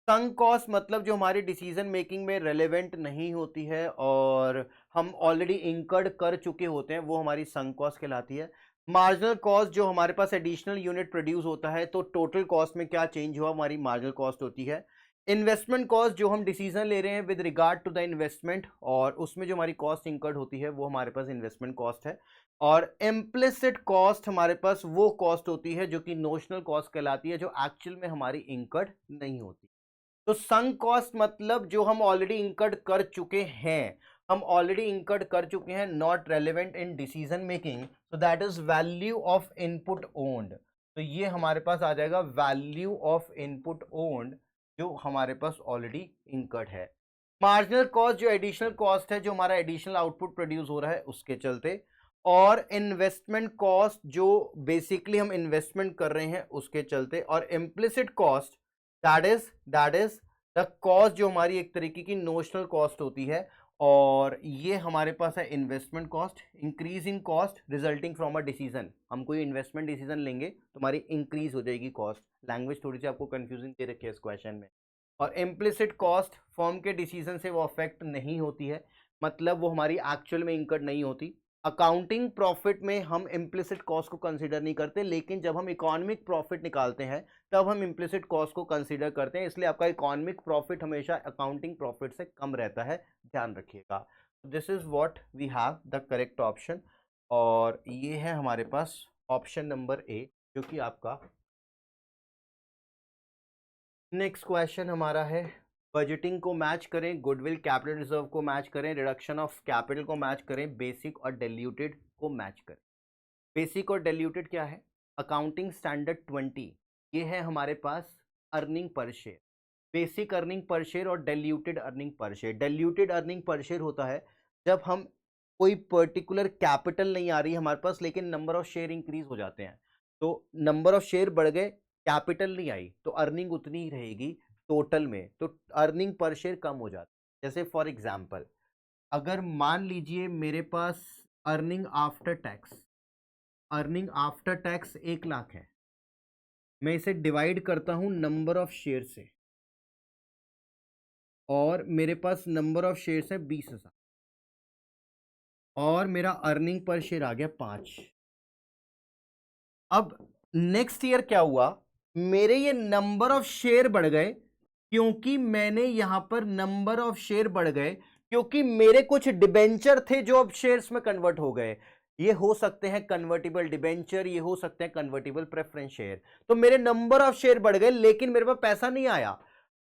Sunk cost मतलब जो हमारी डिसीजन मेकिंग में रेलेवेंट नहीं होती है और हम ऑलरेडी इंकर्ड कर चुके होते हैं, वो हमारी संक कॉस्ट कहलाती है। मार्जिनल कॉस्ट जो हमारे पास एडिशनल यूनिट प्रोड्यूस होता है तो टोटल कॉस्ट में क्या चेंज हुआ, हमारी मार्जिनल कॉस्ट होती है। इन्वेस्टमेंट कॉस्ट जो हम डिसीजन ले रहे हैं with regard to the investment और उसमें जो हमारी कॉस्ट इंकर्ड होती है वो हमारे पास इन्वेस्टमेंट कॉस्ट है। और इम्प्लिसिट कॉस्ट हमारे पास वो कॉस्ट होती है जो कि नोशनल कॉस्ट कहलाती है, जो एक्चुअल में हमारी इंकर्ड नहीं होती। तो संक कॉस्ट मतलब जो हम ऑलरेडी इंकर्ड कर चुके हैं, हम ऑलरेडी इंकर्ड कर चुके हैं, not relevant in decision making, so that is value of input owned. तो ये हमारे पास आ जाएगा वैल्यू ऑफ इनपुट ओन्ड जो हमारे पास ऑलरेडी इंकर्ड है। मार्जिनल कॉस्ट जो एडिशनल कॉस्ट है, जो हमारा एडिशनल आउटपुट प्रोड्यूस हो रहा है उसके चलते। और इन्वेस्टमेंट कॉस्ट जो बेसिकली हम इन्वेस्टमेंट कर रहे हैं उसके चलते। और implicit cost that is the cost जो हमारी एक तरीके की नोशनल कॉस्ट होती है, और ये हमारे पास है investment cost, increase in cost resulting from a decision. हम कोई इन्वेस्टमेंट डिसीजन लेंगे तो हमारी इंक्रीज हो जाएगी कॉस्ट। लैंग्वेज थोड़ी सी आपको कंफ्यूजिंग दे रखी है इस क्वेश्चन में। और इम्प्लिसिट कॉस्ट फर्म के डिसीजन से वो अफेक्ट नहीं होती है, मतलब वो हमारी एक्चुअल में इंकर्ड नहीं होती। अकाउंटिंग प्रॉफिट में हम इम्प्लिसिट कॉस्ट को कंसीडर नहीं करते, लेकिन जब हम इकोनॉमिक प्रॉफिट निकालते हैं तब हम इम्प्लिसिट कॉस्ट को कंसीडर करते हैं, इसलिए आपका इकोनॉमिक प्रॉफिट हमेशा अकाउंटिंग प्रॉफिट से कम रहता है, ध्यान रखिएगा। This is what we have the correct option, और ये है हमारे पास ऑप्शन नंबर ए जो कि आपका। नेक्स्ट क्वेश्चन हमारा है बजटिंग को मैच करें, गुडविल कैपिटल रिजर्व को मैच करें, रिडक्शन ऑफ कैपिटल को मैच करें, बेसिक और डिल्यूटेड को मैच करें। बेसिक और डिल्यूटेड क्या है, अकाउंटिंग स्टैंडर्ड 20, ये है हमारे पास अर्निंग पर शेयर। बेसिक अर्निंग पर शेयर और डिल्यूटेड अर्निंग पर शेयर। डिल्यूटेड अर्निंग पर शेयर होता है जब हम कोई पर्टिकुलर कैपिटल नहीं आ रही है हमारे पास, लेकिन नंबर ऑफ शेयर इंक्रीज हो जाते हैं। तो नंबर ऑफ शेयर बढ़ गए, कैपिटल नहीं आई, तो अर्निंग उतनी ही रहेगी टोटल में, तो अर्निंग पर शेयर कम हो जाती है। जैसे फॉर एग्जांपल, अगर मान लीजिए मेरे पास अर्निंग आफ्टर टैक्स 1 लाख है, मैं इसे डिवाइड करता हूं नंबर ऑफ शेयर से, और मेरे पास नंबर ऑफ शेयर्स है 20,000, और मेरा अर्निंग पर शेयर आ गया 5। अब नेक्स्ट ईयर क्या हुआ, मेरे ये नंबर ऑफ शेयर बढ़ गए, क्योंकि मैंने यहां पर नंबर ऑफ शेयर बढ़ गए क्योंकि मेरे कुछ डिबेंचर थे जो अब शेयर्स में कन्वर्ट हो गए। ये हो सकते हैं कन्वर्टिबल डिबेंचर, ये हो सकते हैं कन्वर्टिबल प्रेफरेंस शेयर। तो मेरे नंबर ऑफ शेयर बढ़ गए, लेकिन मेरे पास पैसा नहीं आया।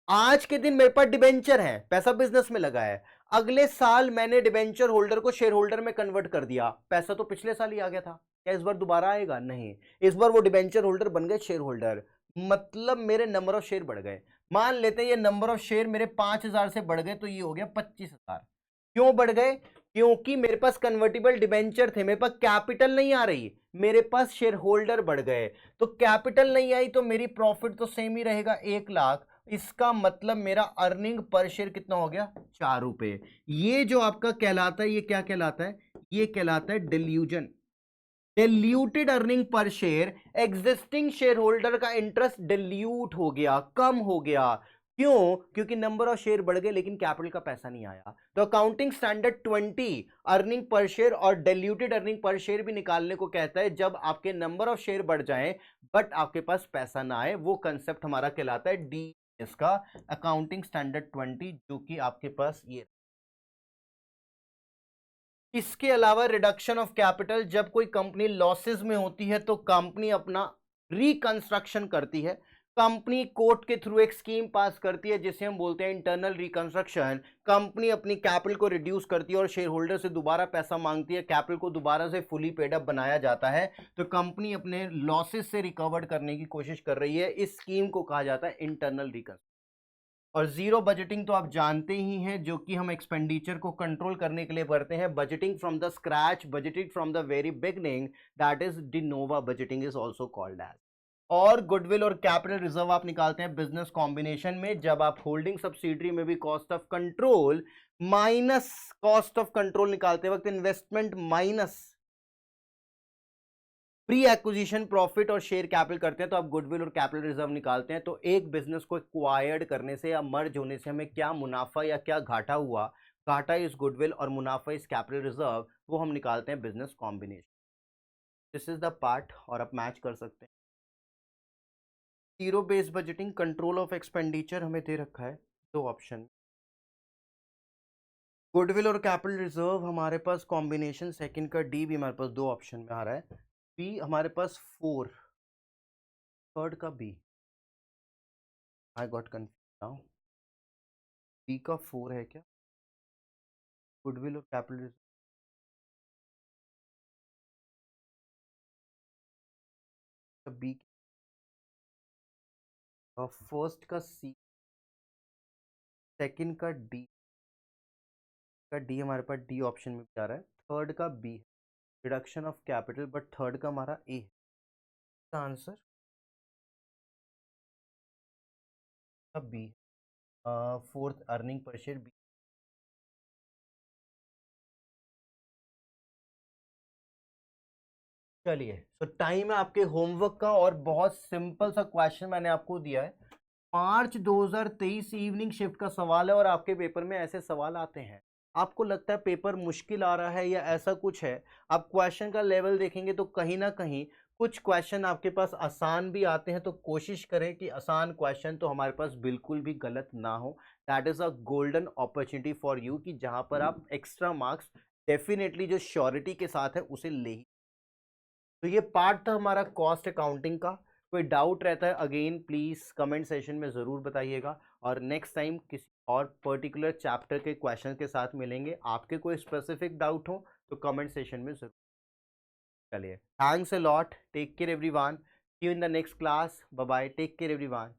आज के दिन मेरे पास डिबेंचर है, पैसा बिजनेस में लगा है, अगले साल मैंने डिबेंचर होल्डर को शेयर होल्डर में कन्वर्ट कर दिया, पैसा तो पिछले साल ही आ गया था, क्या इस बार दोबारा आएगा? नहीं, इस बार वो डिबेंचर होल्डर बन गए शेयर होल्डर। मतलब मेरे नंबर ऑफ शेयर बढ़ गए। मान लेते हैं ये नंबर ऑफ शेयर मेरे 5000 से बढ़ गए, तो ये हो गया 25,000। क्यों बढ़ गए? क्योंकि मेरे पास कन्वर्टिबल डिबेंचर थे, मेरे पास कैपिटल नहीं आ रही, मेरे पास शेयर होल्डर बढ़ गए। तो कैपिटल नहीं आई तो मेरी प्रॉफिट तो सेम ही रहेगा, 1,00,000। इसका मतलब मेरा अर्निंग पर शेयर कितना हो गया? 4 रुपए। ये जो आपका कहलाता है, ये क्या कहलाता है? ये कहलाता है delusion. Diluted earning per share, existing share holder का इंटरेस्ट डिल्यूट हो गया, कम हो गया। क्यों? क्योंकि नंबर ऑफ शेयर बढ़ गए लेकिन कैपिटल का पैसा नहीं आया। तो accounting standard 20 earning per share और डिल्यूटेड अर्निंग पर शेयर भी निकालने को कहता है जब आपके नंबर ऑफ शेयर बढ़ जाएं बट आपके पास पैसा ना आए। वो कंसेप्ट हमारा कहलाता है डी इसका अकाउंटिंग स्टैंडर्ड 20, जो कि आपके पास ये। इसके अलावा रिडक्शन ऑफ कैपिटल, जब कोई कंपनी लॉसेस में होती है तो कंपनी अपना रिकंस्ट्रक्शन करती है। कंपनी कोर्ट के थ्रू एक स्कीम पास करती है जिसे हम बोलते हैं इंटरनल रिकंस्ट्रक्शन। कंपनी अपनी कैपिटल को रिड्यूस करती है और शेयर होल्डर से दोबारा पैसा मांगती है, कैपिटल को दोबारा से फुली पेड अप बनाया जाता है। तो कंपनी अपने लॉसेस से रिकवर करने की कोशिश कर रही है। इस स्कीम को कहा जाता है इंटरनल रिकंस्ट्रक्शन। और जीरो बजटिंग तो आप जानते ही हैं, जो कि हम एक्सपेंडिचर को कंट्रोल करने के लिए करते हैं। Budgeting from the scratch, budgeting from the very beginning, that is de novo budgeting is also called as. और गुडविल और कैपिटल रिजर्व आप निकालते हैं बिजनेस कॉम्बिनेशन में, जब आप होल्डिंग सब्सिडरी में भी cost of control minus cost of control निकालते वक्त investment minus pre acquisition profit और शेयर कैपिटल करते हैं तो आप गुडविल और कैपिटल रिजर्व निकालते हैं। तो एक बिजनेस को एक्वायर्ड करने से या मर्ज होने से हमें क्या मुनाफा या क्या घाटा हुआ, घाटा इज गुडविल और मुनाफा इज कैपिटल रिजर्व, वो हम निकालते हैं business combination. This is the part. और आप मैच कर सकते हैं। Zero based budgeting, control of expenditure हमें दे रखा है दो ऑप्शन। गुडविल और कैपिटल रिजर्व हमारे पास कॉम्बिनेशन सेकंड का डी भी हमारे पास दो ऑप्शन में आ रहा है। बी हमारे पास 4, थर्ड का B. I got confuse now. B का 4 है क्या? गुडविल और कैपिटल बी। फर्स्ट का सी, सेकंड का डी। का डी हमारे पास डी ऑप्शन में भी आ रहा है। थर्ड का बी है, reduction of capital, but third का हमारा ए है। इसका आंसर का बी। फोर्थ अर्निंग पर शेयर बी। चलिए, सो टाइम है आपके होमवर्क का और बहुत सिंपल सा क्वेश्चन मैंने आपको दिया है। मार्च 2023 इवनिंग शिफ्ट का सवाल है और आपके पेपर में ऐसे सवाल आते हैं। आपको लगता है पेपर मुश्किल आ रहा है या ऐसा कुछ है, आप क्वेश्चन का लेवल देखेंगे तो कहीं ना कहीं कुछ क्वेश्चन आपके पास आसान भी आते हैं। तो कोशिश करें कि आसान क्वेश्चन तो हमारे पास बिल्कुल भी गलत ना हो। That is a golden opportunity for you कि जहां पर आप एक्स्ट्रा मार्क्स डेफिनेटली जो श्योरिटी के साथ है उसे ले ही। तो ये पार्ट था हमारा कॉस्ट अकाउंटिंग का। कोई डाउट रहता है अगेन प्लीज कमेंट सेशन में ज़रूर बताइएगा। और नेक्स्ट टाइम किसी और पर्टिकुलर चैप्टर के क्वेश्चन के साथ मिलेंगे। आपके कोई स्पेसिफिक डाउट हो तो कमेंट सेशन में ज़रूर। चलिए, thanks a lot, take care everyone, see you in the next class, bye bye, take care everyone.